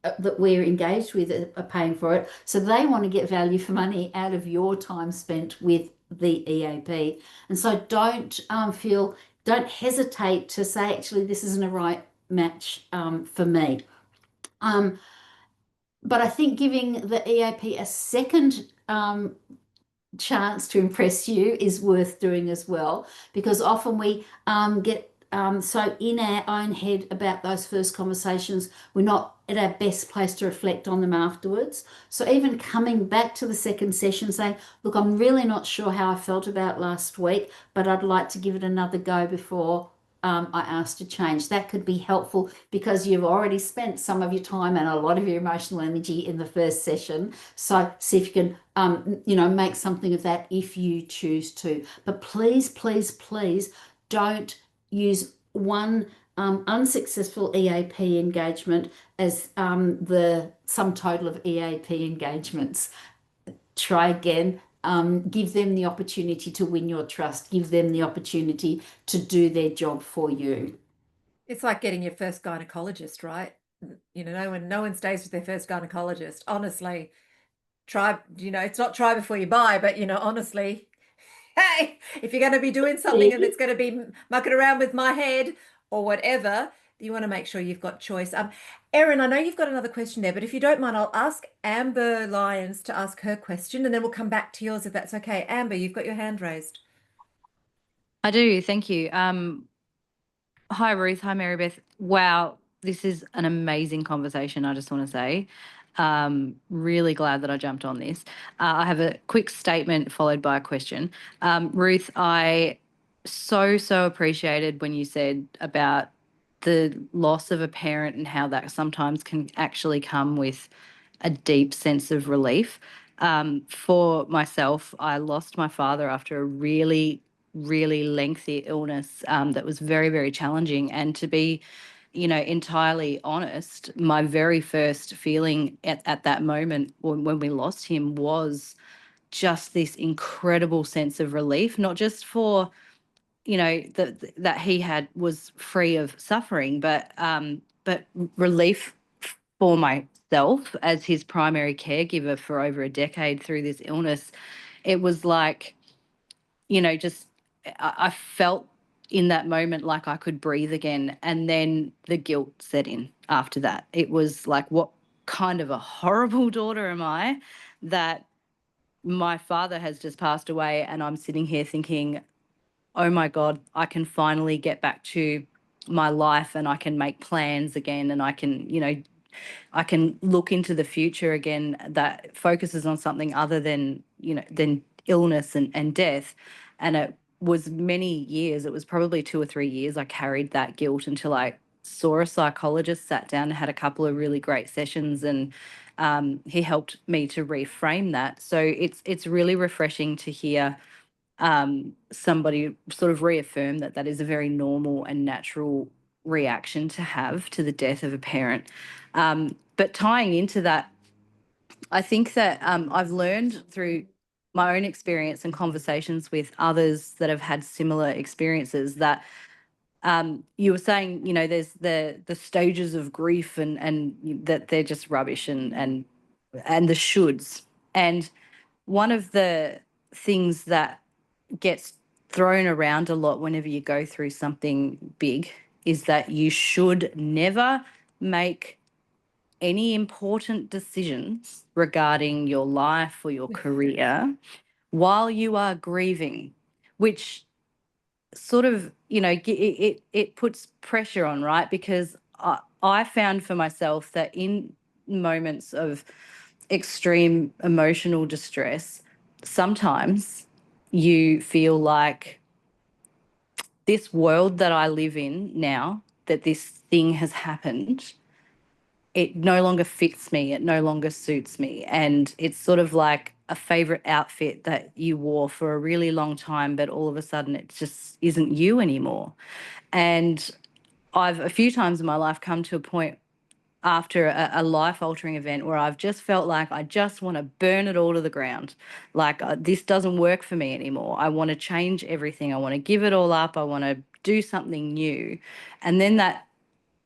B: that we're engaged with are paying for it. So they want to get value for money out of your time spent with the EAP. And so don't hesitate to say, actually, this isn't a right match for me. But I think giving the EAP a second chance to impress you is worth doing as well, because often we get so in our own head about those first conversations, we're not at our best place to reflect on them afterwards. So even coming back to the second session saying, look, I'm really not sure how I felt about last week, but I'd like to give it another go before I asked to change. That could be helpful because you've already spent some of your time and a lot of your emotional energy in the first session. So see if you can, make something of that if you choose to. But please, please, please don't use one unsuccessful EAP engagement as the sum total of EAP engagements. Try again. Give them the opportunity to win your trust. Give them the opportunity to do their job for you.
A: It's like getting your first gynecologist, right? No one stays with their first gynecologist. Honestly, it's not try before you buy, but honestly, hey, if you're going to be doing something and it's going to be mucking around with my head or whatever, you want to make sure you've got choice. Erin, I know you've got another question there, but if you don't mind, I'll ask Amber Lyons to ask her question and then we'll come back to yours if that's okay. Amber, you've got your hand raised.
D: I do. Thank you. Hi, Ruth. Hi, Mary-Beth. Wow, this is an amazing conversation, I just want to say. Really glad that I jumped on this. I have a quick statement followed by a question. Ruth, I so appreciated when you said about the loss of a parent and how that sometimes can actually come with a deep sense of relief. For myself, I lost my father after a really lengthy illness that was very challenging. And to be, entirely honest, my very first feeling at that moment when we lost him was just this incredible sense of relief, not just for, that he was free of suffering, but relief for myself as his primary caregiver for over a decade through this illness. It was like, just I felt in that moment like I could breathe again. And then the guilt set in after that. It was like, what kind of a horrible daughter am I that my father has just passed away and I'm sitting here thinking, oh my God, I can finally get back to my life and I can make plans again and I can, I can look into the future again that focuses on something other than, than illness and death. And it was many years, it was probably 2 or 3 years I carried that guilt until I saw a psychologist, sat down and had a couple of really great sessions, and he helped me to reframe that. So it's really refreshing to hear somebody sort of reaffirm that that is a very normal and natural reaction to have to the death of a parent. But tying into that, I think that I've learned through my own experience and conversations with others that have had similar experiences, that you were saying, you know, there's the stages of grief, and that they're just rubbish, and the shoulds. And one of the things that gets thrown around a lot whenever you go through something big is that you should never make any important decisions regarding your life or your career while you are grieving, which sort of, you know, it puts pressure on, right? Because I found for myself that in moments of extreme emotional distress, sometimes you feel like this world that I live in now, that this thing has happened, it no longer fits me, it no longer suits me. And it's sort of like a favorite outfit that you wore for a really long time, but all of a sudden it just isn't you anymore. And I've a few times in my life come to a point after a life-altering event where I've just felt like I just want to burn it all to the ground. Like, this doesn't work for me anymore. I want to change everything. I want to give it all up. I want to do something new. And then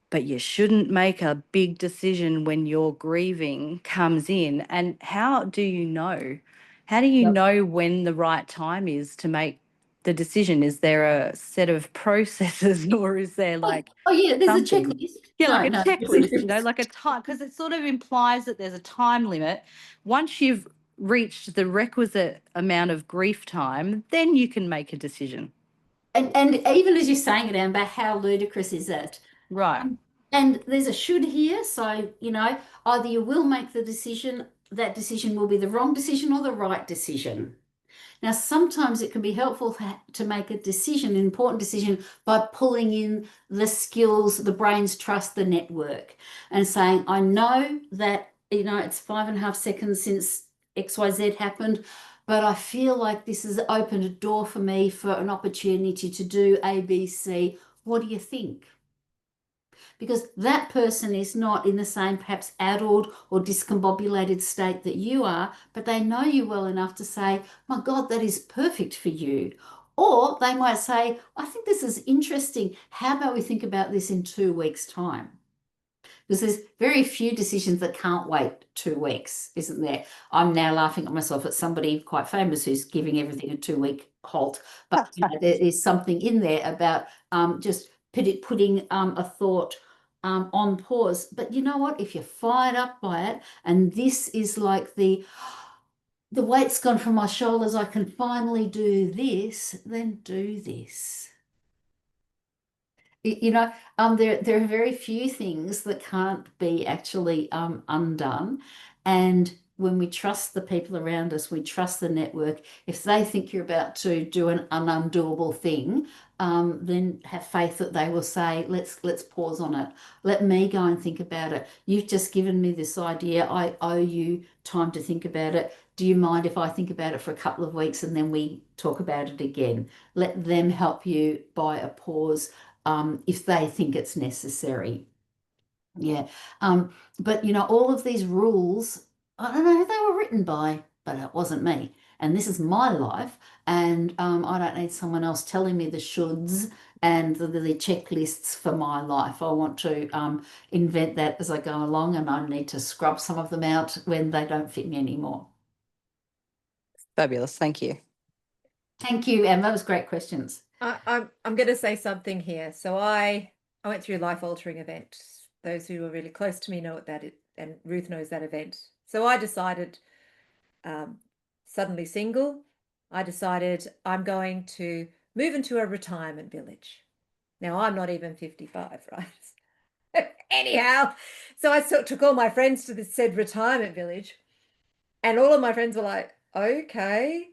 D: but you shouldn't make a big decision when you're grieving comes in. And how do you know? How do you
B: Yep.
D: know when the right time is to make the decision? Is there a set of processes, or is there like
B: Oh yeah, there's a
D: something?
B: checklist.
D: Yeah, like a
B: No,
D: checklist, you know, like a time, because it sort of implies that there's a time limit. Once you've reached the requisite amount of grief time, then you can make a decision.
B: and even as you're saying it, Amber, how ludicrous is it?
D: Right.
B: And there's a should here, so you know, either you will make the decision, that decision will be the wrong decision or the right decision. Now, sometimes it can be helpful to make a decision, an important decision, by pulling in the skills, the brain's trust, the network, and saying, I know that, you know, it's 5.5 seconds since XYZ happened, but I feel like this has opened a door for me for an opportunity to do A, B, C. What do you think? Because that person is not in the same perhaps addled or discombobulated state that you are, but they know you well enough to say, my God, that is perfect for you. Or they might say, I think this is interesting. How about we think about this in 2 weeks' time? Because there's very few decisions that can't wait 2 weeks, isn't there? I'm now laughing at myself at somebody quite famous who's giving everything a 2-week halt. But you know, there is something in there about just putting a thought on pause. But you know what? If you're fired up by it, and this is like the weight's gone from my shoulders, I can finally do this, then do this. You know, there are very few things that can't be actually undone. And when we trust the people around us, we trust the network. If they think you're about to do an undoable thing, then have faith that they will say, let's pause on it. Let me go and think about it. You've just given me this idea. I owe you time to think about it. Do you mind if I think about it for a couple of weeks and then we talk about it again? Let them help you by a pause if they think it's necessary. Yeah. But you know, all of these rules, I don't know who they were written by, but it wasn't me. And this is my life, and I don't need someone else telling me the shoulds and the checklists for my life. I want to invent that as I go along, and I need to scrub some of them out when they don't fit me anymore.
D: Fabulous. Thank you.
B: Thank you, Emma. Those great questions.
A: I'm going to say something here. So I went through a life-altering event. Those who are really close to me know what that is, and Ruth knows that event. So I decided, suddenly single, I decided I'm going to move into a retirement village. Now, I'm not even 55, right? Anyhow, so I took all my friends to the said retirement village, and all of my friends were like, okay.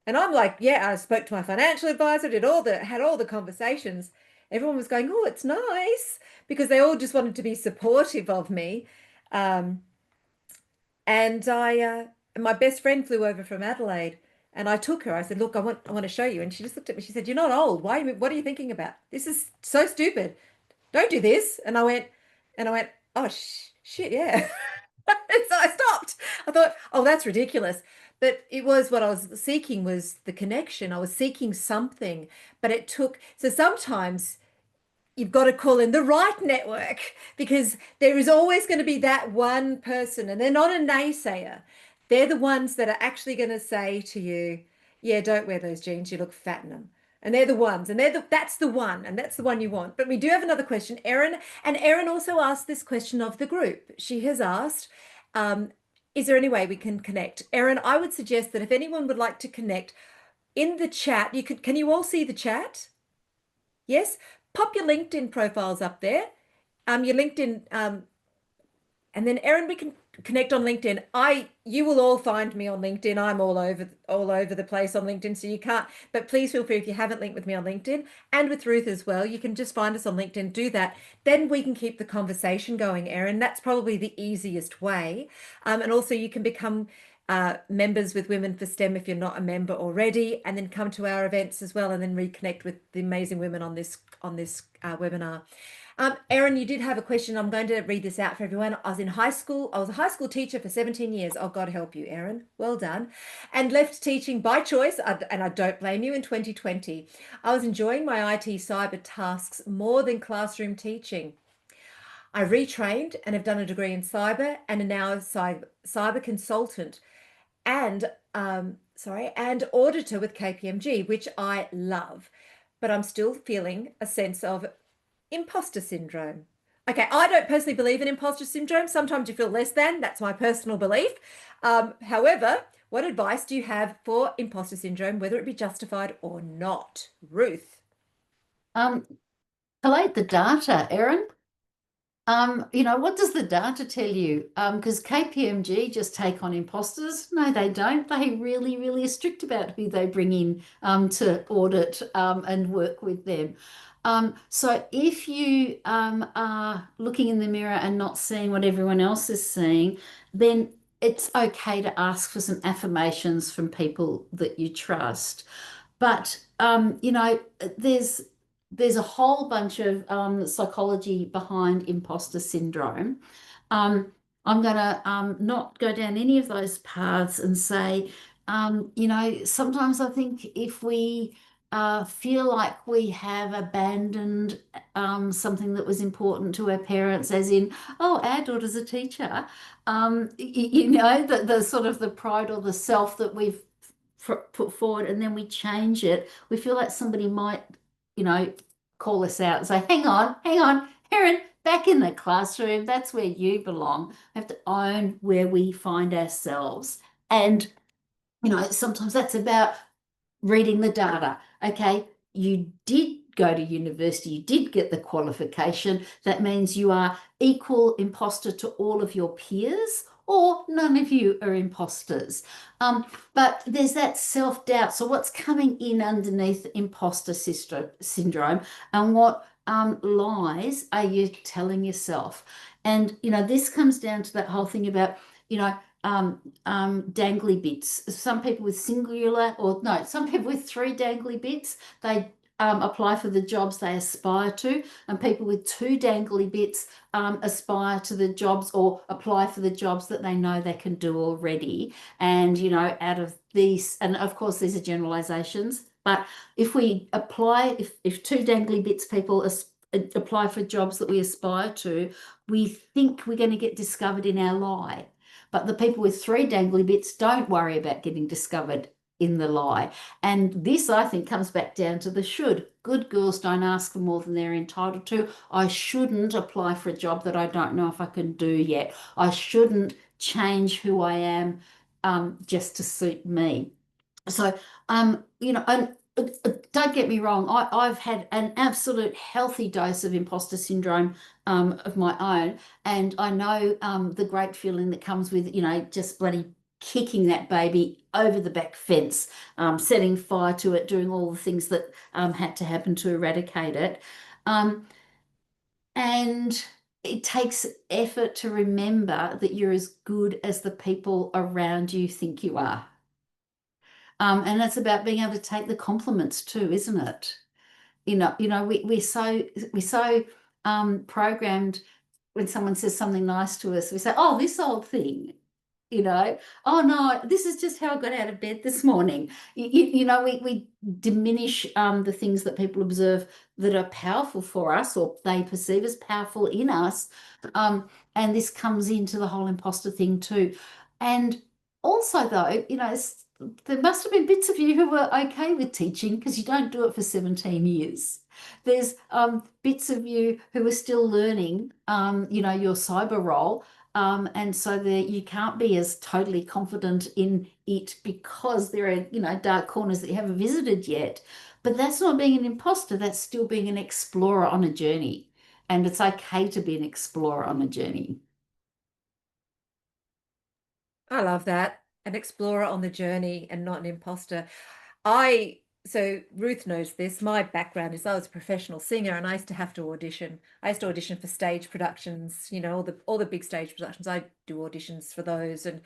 A: And I'm like, yeah, I spoke to my financial advisor, had all the conversations. Everyone was going, oh, it's nice, because they all just wanted to be supportive of me. And my best friend flew over from Adelaide, and I took her. I said, look, I want to show you. And she just looked at me. She said, you're not old. What are you thinking about? This is so stupid. Don't do this. And I went, oh, shit, yeah. So I stopped. I thought, oh, that's ridiculous. but it was what I was seeking was the connection. I was seeking something, but it took, so sometimes you've got to call in the right network because there is always going to be that one person, and they're not a naysayer. They're the ones that are actually going to say to you, yeah, don't wear those jeans, you look fat in them. And they're the ones, and that's the one, and that's the one you want. But we do have another question, Erin, and Erin also asked this question of the group. She has asked, is there any way we can connect? Erin, I would suggest that if anyone would like to connect in the chat, can you all see the chat? Yes, pop your LinkedIn profiles up there. Your LinkedIn, and then Erin, we can connect on LinkedIn. You will all find me on LinkedIn. I'm all over the place on LinkedIn, so you can't. But please feel free if you haven't linked with me on LinkedIn and with Ruth as well. You can just find us on LinkedIn. Do that. Then we can keep the conversation going, Erin. That's probably the easiest way. And also you can become members with Women for STEM if you're not a member already, and then come to our events as well, and then reconnect with the amazing women on this webinar. Erin, you did have a question. I'm going to read this out for everyone. I was in high school. I was a high school teacher for 17 years. Oh, God help you, Erin. Well done. And left teaching by choice, and I don't blame you, in 2020. I was enjoying my IT cyber tasks more than classroom teaching. I retrained and have done a degree in cyber and am now a cyber consultant and and auditor with KPMG, which I love. But I'm still feeling a sense of imposter syndrome. Okay, I don't personally believe in imposter syndrome. Sometimes you feel less than. That's my personal belief. However, what advice do you have for imposter syndrome, whether it be justified or not? Ruth.
B: Collate the data, Erin. What does the data tell you? Because KPMG just take on imposters. No, they don't. They really, really are strict about who they bring in to audit and work with them. So if you are looking in the mirror and not seeing what everyone else is seeing, then it's okay to ask for some affirmations from people that you trust. But there's a whole bunch of psychology behind imposter syndrome. I'm going to not go down any of those paths and say, sometimes I think if we feel like we have abandoned something that was important to our parents, as in, oh, our daughter's a teacher, the sort of the pride or the self that we've put forward, and then we change it, we feel like somebody might, call us out and say, hang on, Erin, back in the classroom, that's where you belong. We have to own where we find ourselves. And, sometimes that's about reading the data. Okay, you did go to university, you did get the qualification. That means you are equal imposter to all of your peers, or none of you are imposters. But there's that self-doubt. So what's coming in underneath imposter syndrome, and what lies are you telling yourself? And, this comes down to that whole thing about, dangly bits. Some people with some people with 3 dangly bits, they apply for the jobs they aspire to, and people with 2 dangly bits aspire to the jobs or apply for the jobs that they know they can do already. And, out of these, and of course these are generalizations, but if we apply, if 2 dangly bits people apply for jobs that we aspire to, we think we're going to get discovered in our lie. But the people with 3 dangly bits don't worry about getting discovered in the lie. And this, I think, comes back down to the should. Good girls don't ask for more than they're entitled to. I shouldn't apply for a job that I don't know if I can do yet. I shouldn't change who I am just to suit me. So, and don't get me wrong, I've had an absolute healthy dose of imposter syndrome of my own. And I know the great feeling that comes with, just bloody kicking that baby over the back fence, setting fire to it, doing all the things that had to happen to eradicate it. And it takes effort to remember that you're as good as the people around you think you are. And that's about being able to take the compliments too, isn't it? We're so programmed when someone says something nice to us, we say, oh, this old thing. you know, oh no, this is just how I got out of bed this morning. You know, we diminish the things that people observe that are powerful for us, or they perceive as powerful in us. And this comes into the whole imposter thing too. And also, though, you know, there must have been bits of you who were okay with teaching, because you don't do it for 17 years. There's bits of you who are still learning, you know, your cyber role. And so that you can't be as totally confident in it because there are, you know, dark corners that you haven't visited yet. But that's not being an imposter, that's still being an explorer on a journey. And it's okay to be an explorer on a journey.
A: I love that. An explorer on the journey and not an imposter. So Ruth knows this. My background is I was a professional singer, and I used to have to audition. I used to audition for stage productions, you know, all the big stage productions. I do auditions for those, and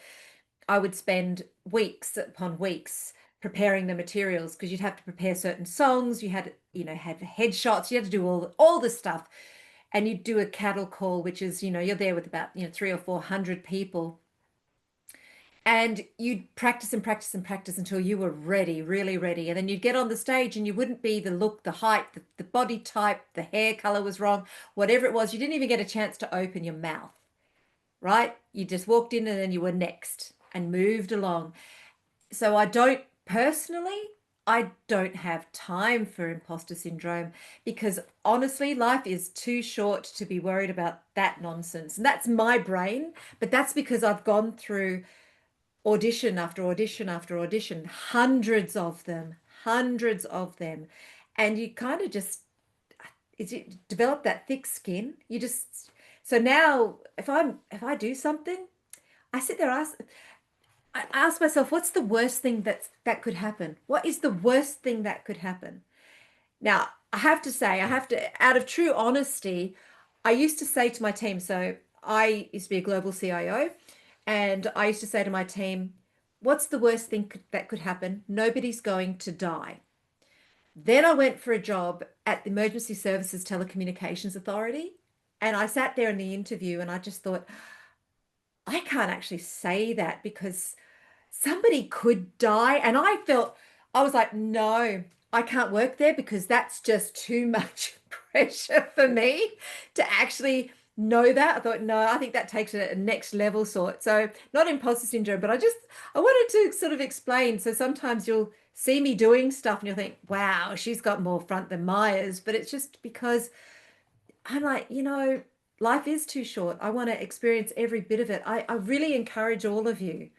A: I would spend weeks upon weeks preparing the materials, because you'd have to prepare certain songs. You had, you know, had headshots. You had to do all the stuff, and you'd do a cattle call, which is, you know, you're there with about, you know, 300 or 400 people, and you'd practice and practice and practice until you were ready, really ready. And then you'd get on the stage, and you wouldn't be the look, the height, the body type, the hair color was wrong, whatever it was. You didn't even get a chance to open your mouth, right? You just walked in, and then you were next and moved along. So I don't have time for imposter syndrome, because honestly, life is too short to be worried about that nonsense. And that's my brain, but that's because I've gone through audition after audition after audition, hundreds of them, hundreds of them. And you kind of just, develop that thick skin. So now if I do something, I sit there, I ask myself, what's the worst thing that could happen? What is the worst thing that could happen? Now, I have to say, out of true honesty, I used to say to my team, so I used to be a global CIO, and I used to say to my team, what's the worst thing that could happen? Nobody's going to die. Then I went for a job at the Emergency Services Telecommunications Authority, and I sat there in the interview, and I just thought, I can't actually say that, because somebody could die. And I was like, no, I can't work there, because that's just too much pressure for me to actually know that. I thought, no, I think that takes a next level sort. So not imposter syndrome, but I wanted to sort of explain. So sometimes you'll see me doing stuff and you'll think, wow, she's got more front than Myers. But it's just because I'm like, you know, life is too short. I want to experience every bit of it. I really encourage all of you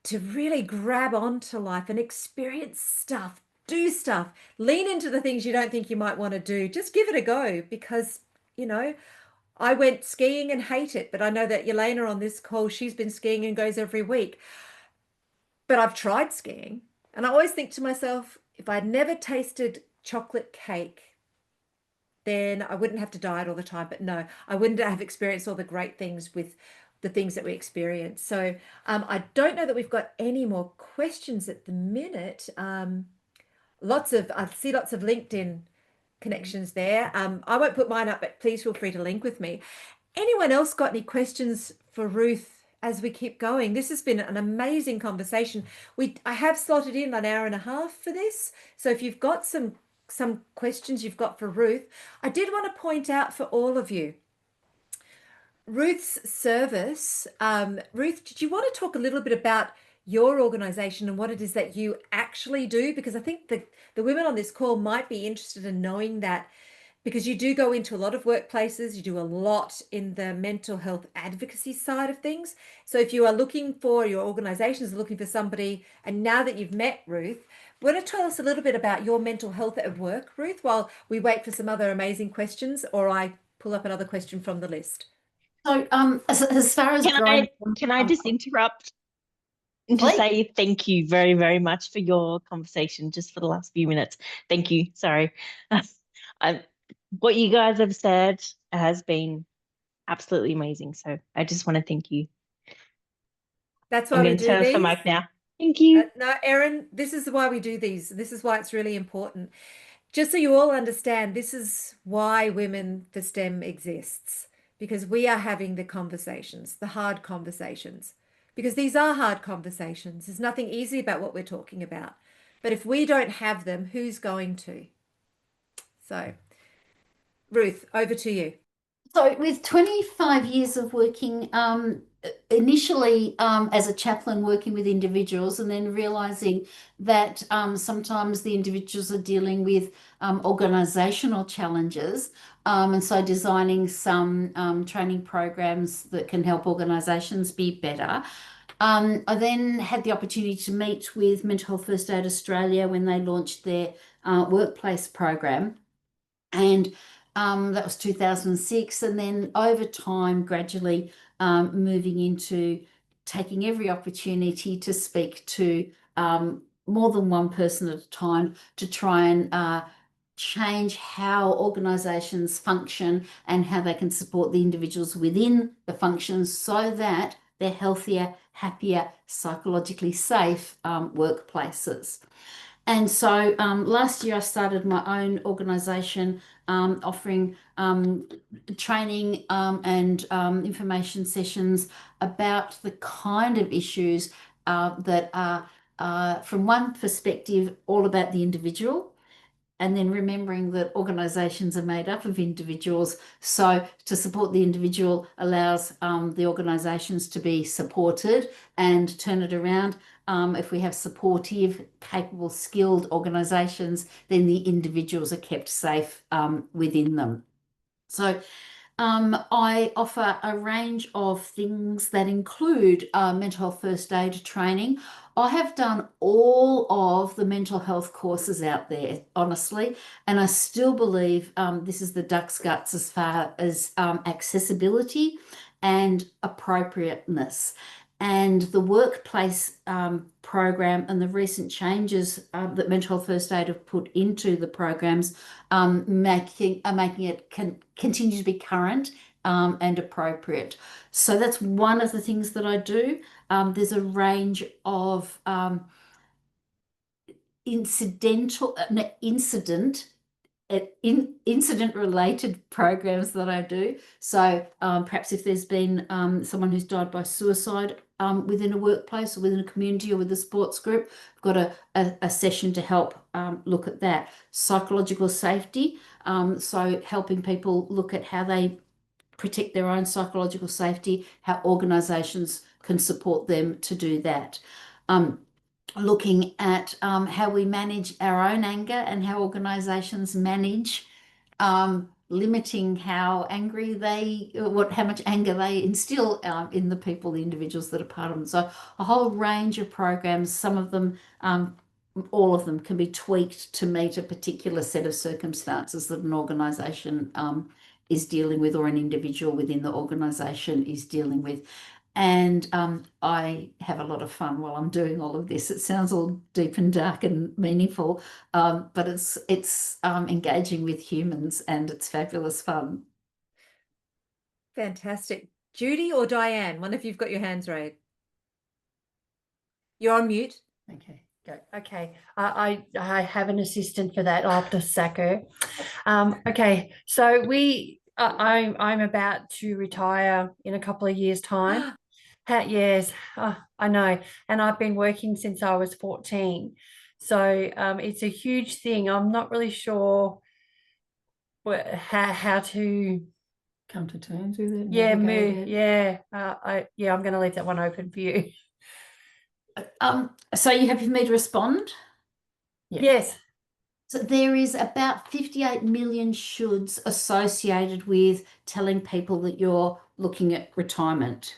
A: to really grab onto life and experience stuff, do stuff, lean into the things you don't think you might want to do. Just give it a go, because, you know, I went skiing and hate it, but I know that Yelena on this call, she's been skiing and goes every week. But I've tried skiing, and I always think to myself, if I'd never tasted chocolate cake, then I wouldn't have to diet all the time. But no, I wouldn't have experienced all the great things with the things that we experience. So I don't know that we've got any more questions at the minute. I see lots of LinkedIn connections there. I won't put mine up, but please feel free to link with me. Anyone else got any questions for Ruth as we keep going? This has been an amazing conversation. I have slotted in an hour and a half for this. So if you've got some questions you've got for Ruth, I did want to point out for all of you, Ruth's service. Ruth, did you want to talk a little bit about your organization and what it is that you actually do? Because I think the women on this call might be interested in knowing that, because you do go into a lot of workplaces, you do a lot in the mental health advocacy side of things. So if you are looking for, your organization is looking for somebody, and now that you've met Ruth, want to tell us a little bit about your mental health at work, Ruth, while we wait for some other amazing questions, or I pull up another question from the list.
B: So as far as
E: can I just interrupt and to say thank you very, very much for your conversation just for the last few minutes. Thank you. Sorry. What you guys have said has been absolutely amazing. So I just want to thank you.
A: That's why
E: I'm
A: we
E: going to
A: do
E: turn off the
A: these.
E: mic now. Thank you.
A: No, Erin, this is why we do these. This is why it's really important. Just so you all understand, this is why Women for STEM exists, because we are having the conversations, the hard conversations, because these are hard conversations. There's nothing easy about what we're talking about. But if we don't have them, who's going to? So, Ruth, over to you.
B: So, with 25 years of working, initially as a chaplain working with individuals, and then realizing that sometimes the individuals are dealing with organizational challenges, and so designing some training programs that can help organizations be better. I then had the opportunity to meet with Mental Health First Aid Australia when they launched their workplace program. And that was 2006. And then over time, gradually moving into taking every opportunity to speak to more than one person at a time to try and change how organisations function and how they can support the individuals within the functions so that they're healthier, happier, psychologically safe workplaces. And so last year I started my own organisation offering training and information sessions about the kind of issues that are from one perspective all about the individual, and then remembering that organisations are made up of individuals. So to support the individual allows the organisations to be supported and turn it around. If we have supportive, capable, skilled organisations, then the individuals are kept safe within them. So I offer a range of things that include mental health first aid training. I have done all of the mental health courses out there, honestly, and I still believe this is the duck's guts as far as accessibility and appropriateness. And the workplace program and the recent changes that Mental Health First Aid have put into the programs making it continue to be current and appropriate. So that's one of the things that I do. There's a range of incident related programs that I do. So perhaps if there's been someone who's died by suicide within a workplace or within a community or with a sports group, I've got a session to help look at that. Psychological safety, so helping people look at how they protect their own psychological safety, how organisations can support them to do that. Looking at how we manage our own anger and how organisations manage limiting how much anger they instill in the people, the individuals that are part of them. So a whole range of programs, some of them, all of them can be tweaked to meet a particular set of circumstances that an organisation is dealing with or an individual within the organisation is dealing with. And I have a lot of fun while I'm doing all of this. It sounds all deep and dark and meaningful, but it's engaging with humans and it's fabulous fun.
A: Fantastic. Judy or Diane, one of you've got your hands raised. You're on mute.
F: Okay, go. Okay, I have an assistant for that. I'll have to sack her. Okay, so I'm about to retire in a couple of years' time. Yes, I know, and I've been working since I was 14, so it's a huge thing. I'm not really sure how to
B: Come to terms with it.
F: move. Yeah, I'm going to leave that one open for you.
B: So you happy for me to respond?
F: Yes.
B: So there is about 58 million shoulds associated with telling people that you're looking at retirement.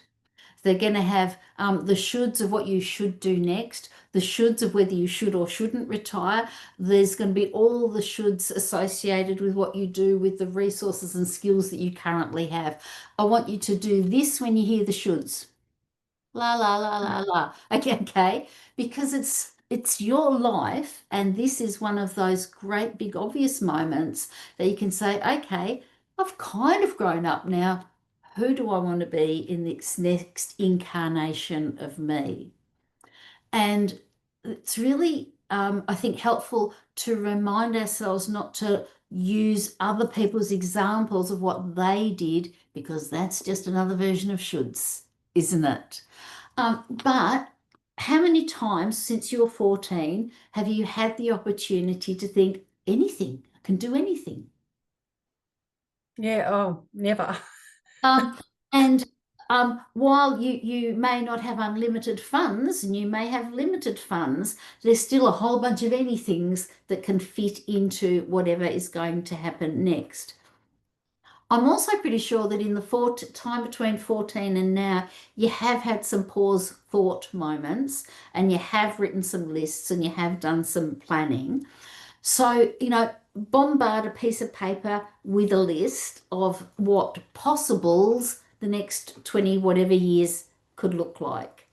B: They're going to have the shoulds of what you should do next, the shoulds of whether you should or shouldn't retire. There's going to be all the shoulds associated with what you do with the resources and skills that you currently have. I want you to do this when you hear the shoulds. La, la, la, la, la. Okay, because it's your life, and this is one of those great big obvious moments that you can say, okay, I've kind of grown up now. Who do I want to be in this next incarnation of me? And it's really, I think, helpful to remind ourselves not to use other people's examples of what they did, because that's just another version of shoulds, isn't it? But how many times since you were 14 have you had the opportunity to think anything, I can do anything?
F: Yeah, oh, never.
B: And while you may not have unlimited funds and you may have limited funds, there's still a whole bunch of anythings that can fit into whatever is going to happen next. I'm also pretty sure that in the time between 14 and now, you have had some pause thought moments and you have written some lists and you have done some planning. So, bombard a piece of paper with a list of what possibles the next 20 whatever years could look like.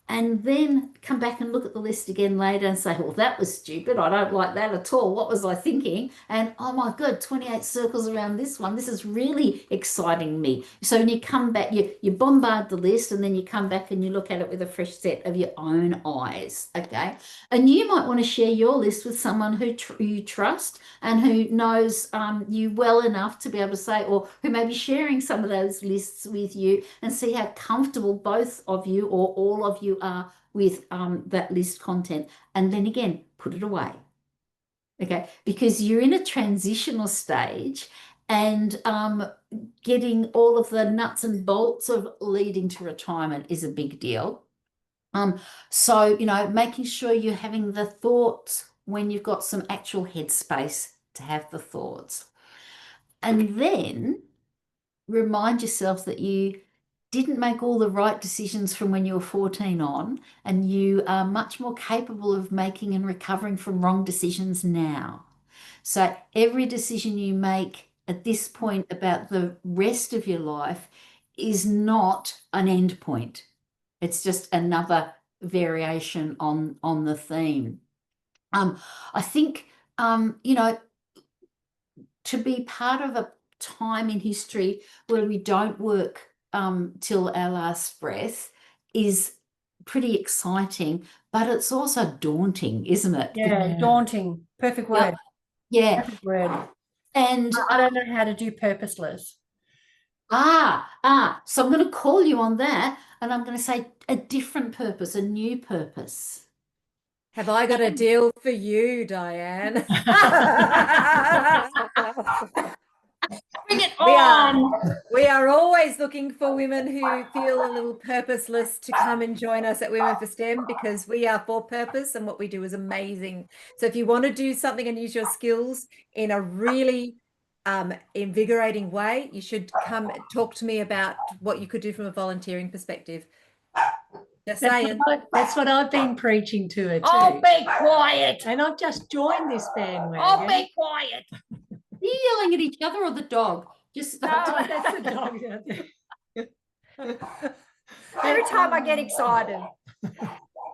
B: And then come back and look at the list again later and say, well, that was stupid. I don't like that at all. What was I thinking? And oh my God, 28 circles around this one. This is really exciting me. So when you come back, you bombard the list and then you come back and you look at it with a fresh set of your own eyes. Okay. And you might want to share your list with someone who you trust and who knows you well enough to be able to say, or who may be sharing some of those lists with you, and see how comfortable both of you or all of you are with that list content. And then again, put it away. Okay, because you're in a transitional stage, and getting all of the nuts and bolts of leading to retirement is a big deal. So, making sure you're having the thoughts when you've got some actual headspace to have the thoughts. And then remind yourself that you didn't make all the right decisions from when you were 14 on, and you are much more capable of making and recovering from wrong decisions now. So every decision you make at this point about the rest of your life is not an end point. It's just another variation on the theme. I think, to be part of a time in history where we don't work till our last breath is pretty exciting, but it's also daunting, isn't it?
F: Yeah, daunting. Perfect word.
B: Yeah.
F: Perfect word.
B: And
F: I don't know how to do purposeless.
B: so I'm going to call you on that, and I'm going to say a different purpose, a new purpose.
A: Have I got a deal for you, Diane?
B: Bring it on.
A: We are always looking for women who feel a little purposeless to come and join us at Women for STEM, because we are for purpose and what we do is amazing. So if you want to do something and use your skills in a really invigorating way, you should come talk to me about what you could do from a volunteering perspective. Just saying.
G: That's what I've been preaching to her too.
B: Oh, be quiet.
G: And I've just joined this bandwagon.
B: Oh, be quiet. Are you yelling at each other or the dog? Just
G: No, that's the dog.
F: Every time I get excited.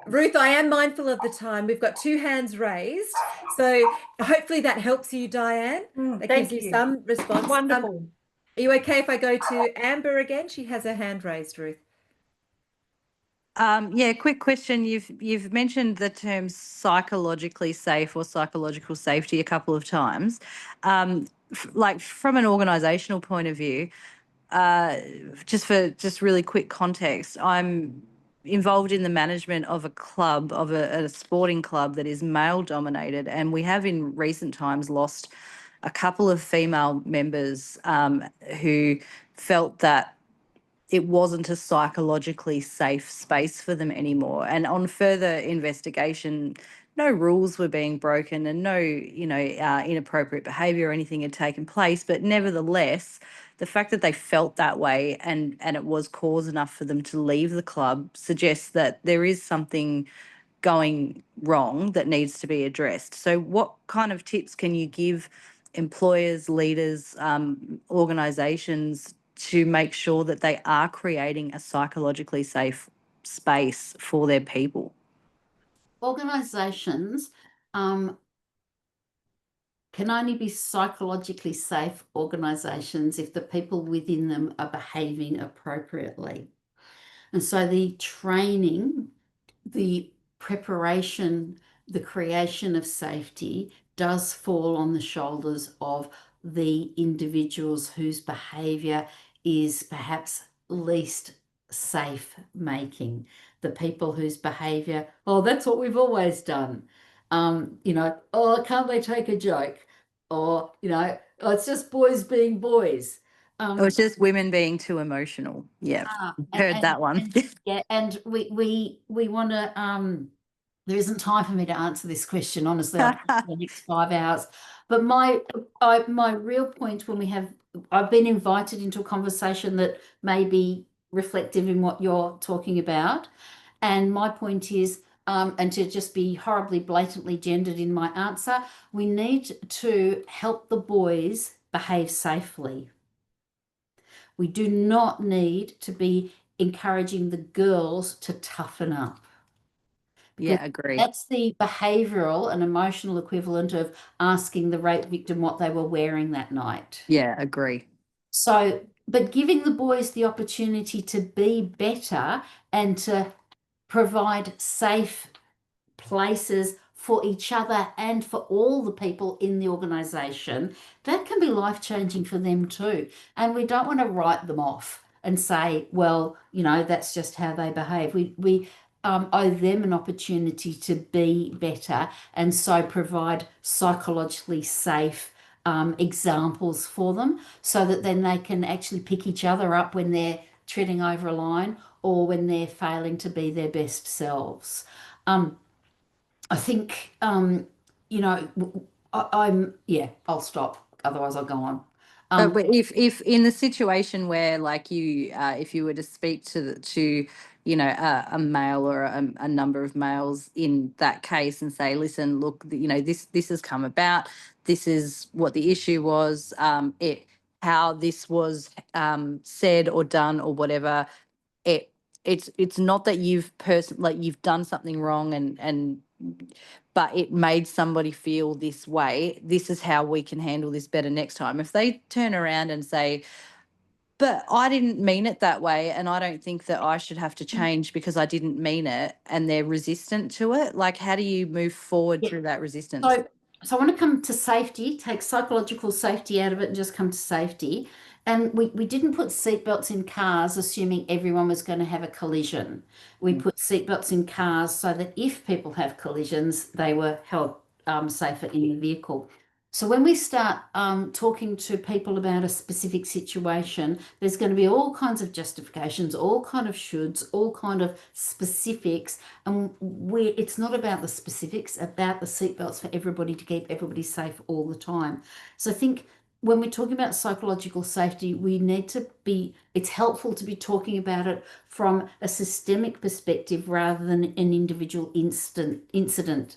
A: Ruth, I am mindful of the time. We've got 2 hands raised. So hopefully that helps you, Diane. That gives you some response.
F: Wonderful.
A: Are you okay if I go to Amber again? She has her hand raised, Ruth.
D: Yeah, quick question. You've mentioned the term psychologically safe or psychological safety a couple of times. Like from an organisational point of view, just really quick context, I'm involved in the management of a club, of a sporting club that is male dominated, and we have in recent times lost a couple of female members who felt that it wasn't a psychologically safe space for them anymore. And on further investigation, no rules were being broken and no, inappropriate behaviour or anything had taken place. But nevertheless, the fact that they felt that way and it was cause enough for them to leave the club suggests that there is something going wrong that needs to be addressed. So what kind of tips can you give employers, leaders, organisations to make sure that they are creating a psychologically safe space for their people?
B: Organisations can only be psychologically safe organisations if the people within them are behaving appropriately. And so the training, the preparation, the creation of safety does fall on the shoulders of the individuals whose behaviour is perhaps least safe making, the people whose behavior, oh, that's what we've always done. You know, oh, can't they take a joke? Or, you know, oh, it's just boys being boys.
D: Or it's just women being too emotional. Yeah. Heard that one.
B: Yeah, and we want to there isn't time for me to answer this question, honestly. I've got the next 5 hours. But my real point when I've been invited into a conversation that may be reflective in what you're talking about. And my point is, and to just be horribly blatantly gendered in my answer, we need to help the boys behave safely. We do not need to be encouraging the girls to toughen up.
D: Yeah, agree.
B: That's the behavioural and emotional equivalent of asking the rape victim what they were wearing that night.
D: Yeah, agree.
B: So, but giving the boys the opportunity to be better and to provide safe places for each other and for all the people in the organisation, that can be life-changing for them too. And we don't want to write them off and say, well, you know, that's just how they behave. We owe them an opportunity to be better, and so provide psychologically safe examples for them, so that then they can actually pick each other up when they're treading over a line or when they're failing to be their best selves. I think, you know, I'll stop. Otherwise I'll go on.
D: But if in the situation where, like, you, if you were to speak to you know, a male or a number of males in that case and say, listen, look, you know, this has come about. This is what the issue was. How this was said or done or whatever. It's not that you've done something wrong and but it made somebody feel this way. This is how we can handle this better next time. If they turn around and say, but I didn't mean it that way, and I don't think that I should have to change because I didn't mean it, and they're resistant to it, like, how do you move forward through that resistance?
B: So I want to come to safety, take psychological safety out of it and just come to safety. And we didn't put seatbelts in cars assuming everyone was going to have a collision. We put seatbelts in cars so that if people have collisions, they were held safer in the vehicle. So when we start talking to people about a specific situation, there's going to be all kinds of justifications, all kind of shoulds, all kind of specifics. And it's not about the specifics, about the seatbelts for everybody to keep everybody safe all the time. So I think when we're talking about psychological safety, we need to be, it's helpful to be talking about it from a systemic perspective rather than an individual incident.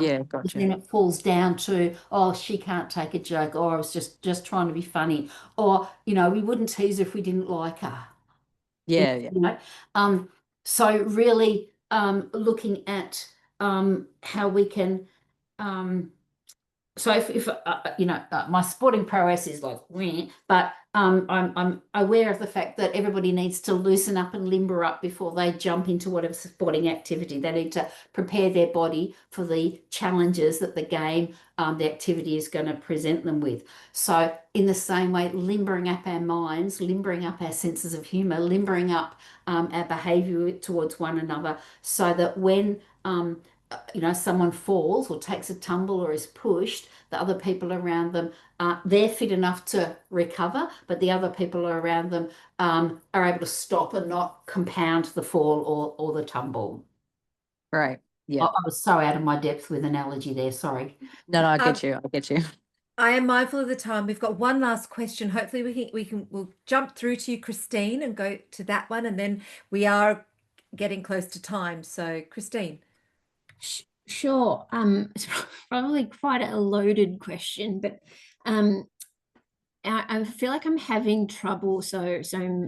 D: Yeah, gotcha.
B: Then it falls down to, oh, she can't take a joke, or I was just trying to be funny, or, you know, we wouldn't tease her if we didn't like her.
D: Yeah,
B: you know. So really looking at how we can so if you know, my sporting prowess is like, but I'm aware of the fact that everybody needs to loosen up and limber up before they jump into whatever sporting activity. They need to prepare their body for the challenges that the game, the activity is going to present them with. So in the same way, limbering up our minds, limbering up our senses of humour, limbering up our behaviour towards one another, so that when you know, someone falls or takes a tumble or is pushed, the other people around them, they're fit enough to recover, but the other people around them are able to stop and not compound the fall or the tumble.
D: Right. Yeah.
B: I was so out of my depth with analogy there. Sorry.
D: No, I get you. I get you.
A: I am mindful of the time. We've got one last question. Hopefully we'll jump through to you, Christine, and go to that one, and then we are getting close to time. So, Christine.
H: Sure. It's probably quite a loaded question, but I feel like I'm having trouble. So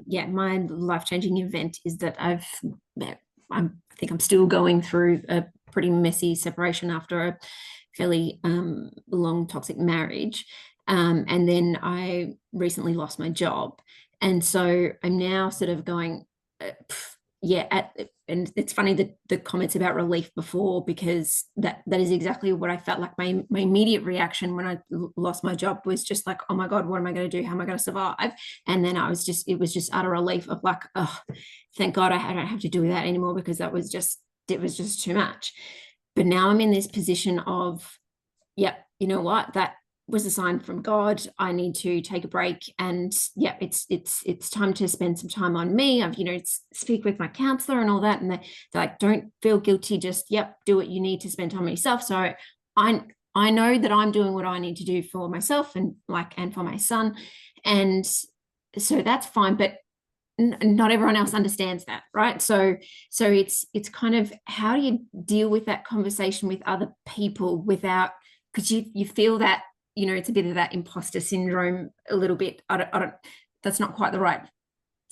H: yeah, my life-changing event is that I think I'm still going through a pretty messy separation after a fairly long toxic marriage, and then I recently lost my job, and so I'm now sort of going. And it's funny that the comments about relief before, because that is exactly what I felt like. My immediate reaction when I lost my job was just like, oh my God, what am I going to do? How am I going to survive? And then it was just utter relief of like, oh, thank God I don't have to do that anymore, because it was just too much. But now I'm in this position of, yeah, you know what, that was a sign from God. I need to take a break, and yeah, it's time to spend some time on me. I've, speak with my counselor and all that, and they're like, don't feel guilty, just, yep, do what you need to spend time on yourself. So I know that I'm doing what I need to do for myself and for my son, and so that's fine. But not everyone else understands that, right? So it's kind of, how do you deal with that conversation with other people without, because you feel that, it's a bit of that imposter syndrome a little bit. I don't that's not quite the right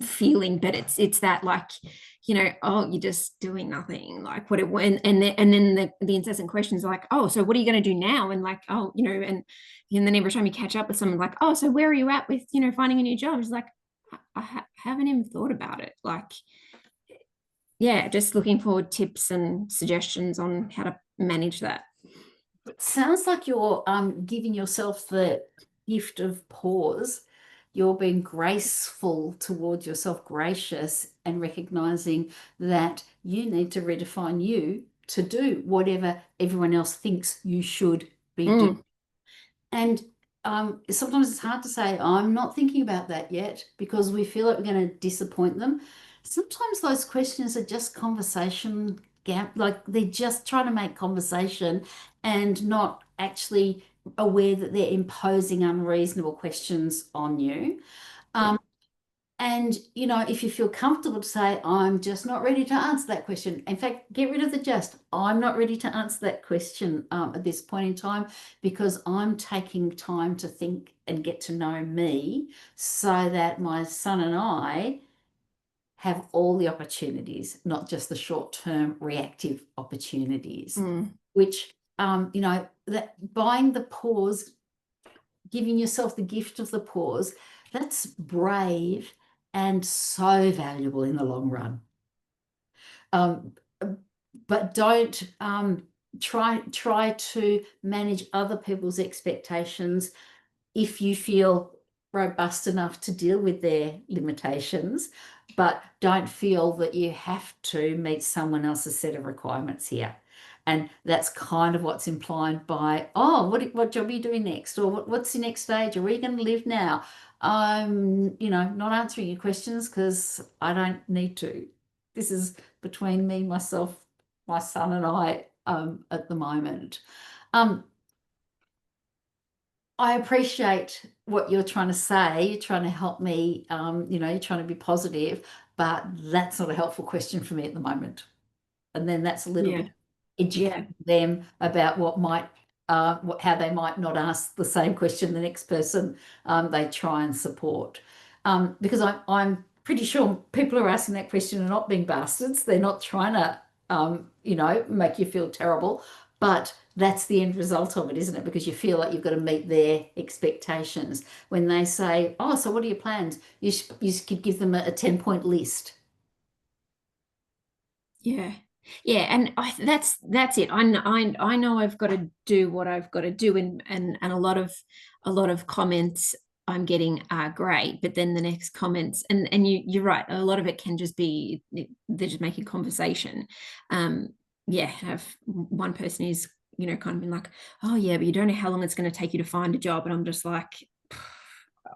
H: feeling, but it's that, like, oh, you're just doing nothing, like, what it, and then the incessant questions like, oh, so what are you going to do now? And like, oh, and then every time you catch up with someone, like, oh, so where are you at with finding a new job? It's like, I haven't even thought about it. Like, yeah, just looking for tips and suggestions on how to manage that.
B: It sounds like you're giving yourself the gift of pause. You're being graceful towards yourself, gracious, and recognizing that you need to redefine you to do whatever everyone else thinks you should be doing. And sometimes it's hard to say, I'm not thinking about that yet, because we feel like we're going to disappoint them. Sometimes those questions are just conversation gap, like they're just trying to make conversation and not actually aware that they're imposing unreasonable questions on you. And, if you feel comfortable to say, I'm just not ready to answer that question. In fact, get rid of the just. I'm not ready to answer that question at this point in time, because I'm taking time to think and get to know me, so that my son and I have all the opportunities, not just the short-term reactive opportunities, which, that buying the pause, giving yourself the gift of the pause, that's brave and so valuable in the long run. But don't try to manage other people's expectations if you feel robust enough to deal with their limitations, but don't feel that you have to meet someone else's set of requirements here. And that's kind of what's implied by, oh, what job are you doing next? Or what's the next stage? Or where are you going to live now? I'm, not answering your questions because I don't need to. This is between me, myself, my son and I at the moment. I appreciate what you're trying to say. You're trying to help me, you're trying to be positive, but that's not a helpful question for me at the moment. And then that's a little bit educating them about what might, how they might not ask the same question the next person they try and support. Because I'm pretty sure people who are asking that question are not being bastards. They're not trying to, make you feel terrible, but that's the end result of it, isn't it? Because you feel like you've got to meet their expectations. When they say, oh, so what are your plans? You could give them a 10-point list.
H: Yeah. And that's it. I know I've got to do what I've got to do, and a lot of comments I'm getting are great, but then the next comments, and you're right, a lot of it can just be, they're just making conversation. Have one person is, kind of been like, oh yeah, but you don't know how long it's going to take you to find a job, and I'm just like,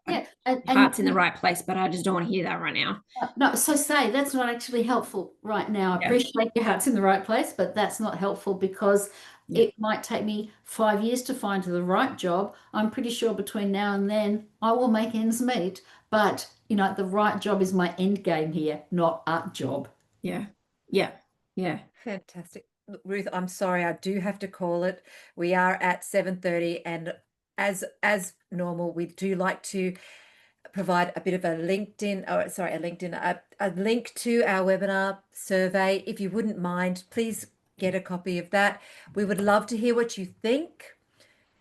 B: yeah,
H: heart's in the right place, but I just don't want to hear that right now.
B: No, so say that's not actually helpful right now. I appreciate your heart's in the right place, but that's not helpful, because it might take me 5 years to find the right job. I'm pretty sure between now and then I will make ends meet, but the right job is my end game here, not a job.
H: Yeah.
A: Fantastic. Look, Ruth, I'm sorry, I do have to call it. We are at 7:30, and as normal, we do like to provide a bit of a link to our webinar survey. If you wouldn't mind, please get a copy of that. We would love to hear what you think.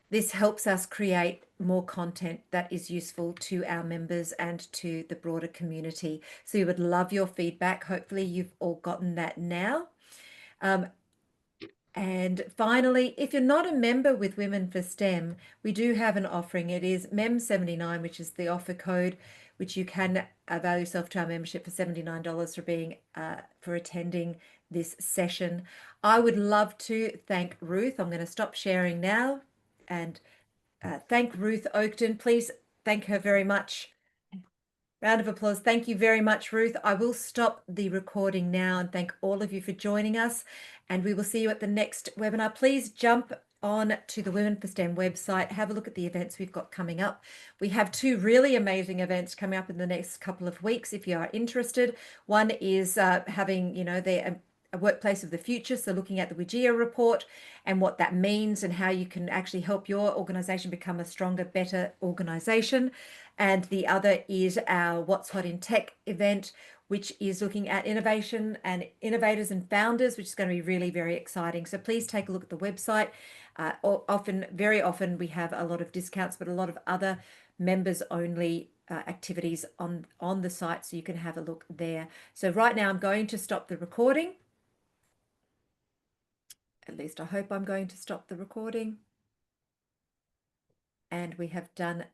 A: This helps us create more content that is useful to our members and to the broader community. So we would love your feedback. Hopefully you've all gotten that now. And finally, if you're not a member with Women for STEM, we do have an offering. It is MEM79, which is the offer code. which you can avail yourself to our membership for $79 for being for attending this session. I would love to thank Ruth. I'm going to stop sharing now and thank Ruth Oakden. Please thank her very much. Round of applause. Thank you very much, Ruth. I will stop the recording now and thank all of you for joining us. And we will see you at the next webinar. Please jump on to the Women4STEM website. Have a look at the events we've got coming up. We have 2 really amazing events coming up in the next couple of weeks if you are interested. One is having, a workplace of the future. So looking at the WGEA report and what that means and how you can actually help your organization become a stronger, better organization. And the other is our What's Hot in Tech event, which is looking at innovation and innovators and founders, which is going to be really very exciting. So please take a look at the website. Very often we have a lot of discounts, but a lot of other members only activities on the site. So you can have a look there. So right now I'm going to stop the recording. At least I hope I'm going to stop the recording. And we have done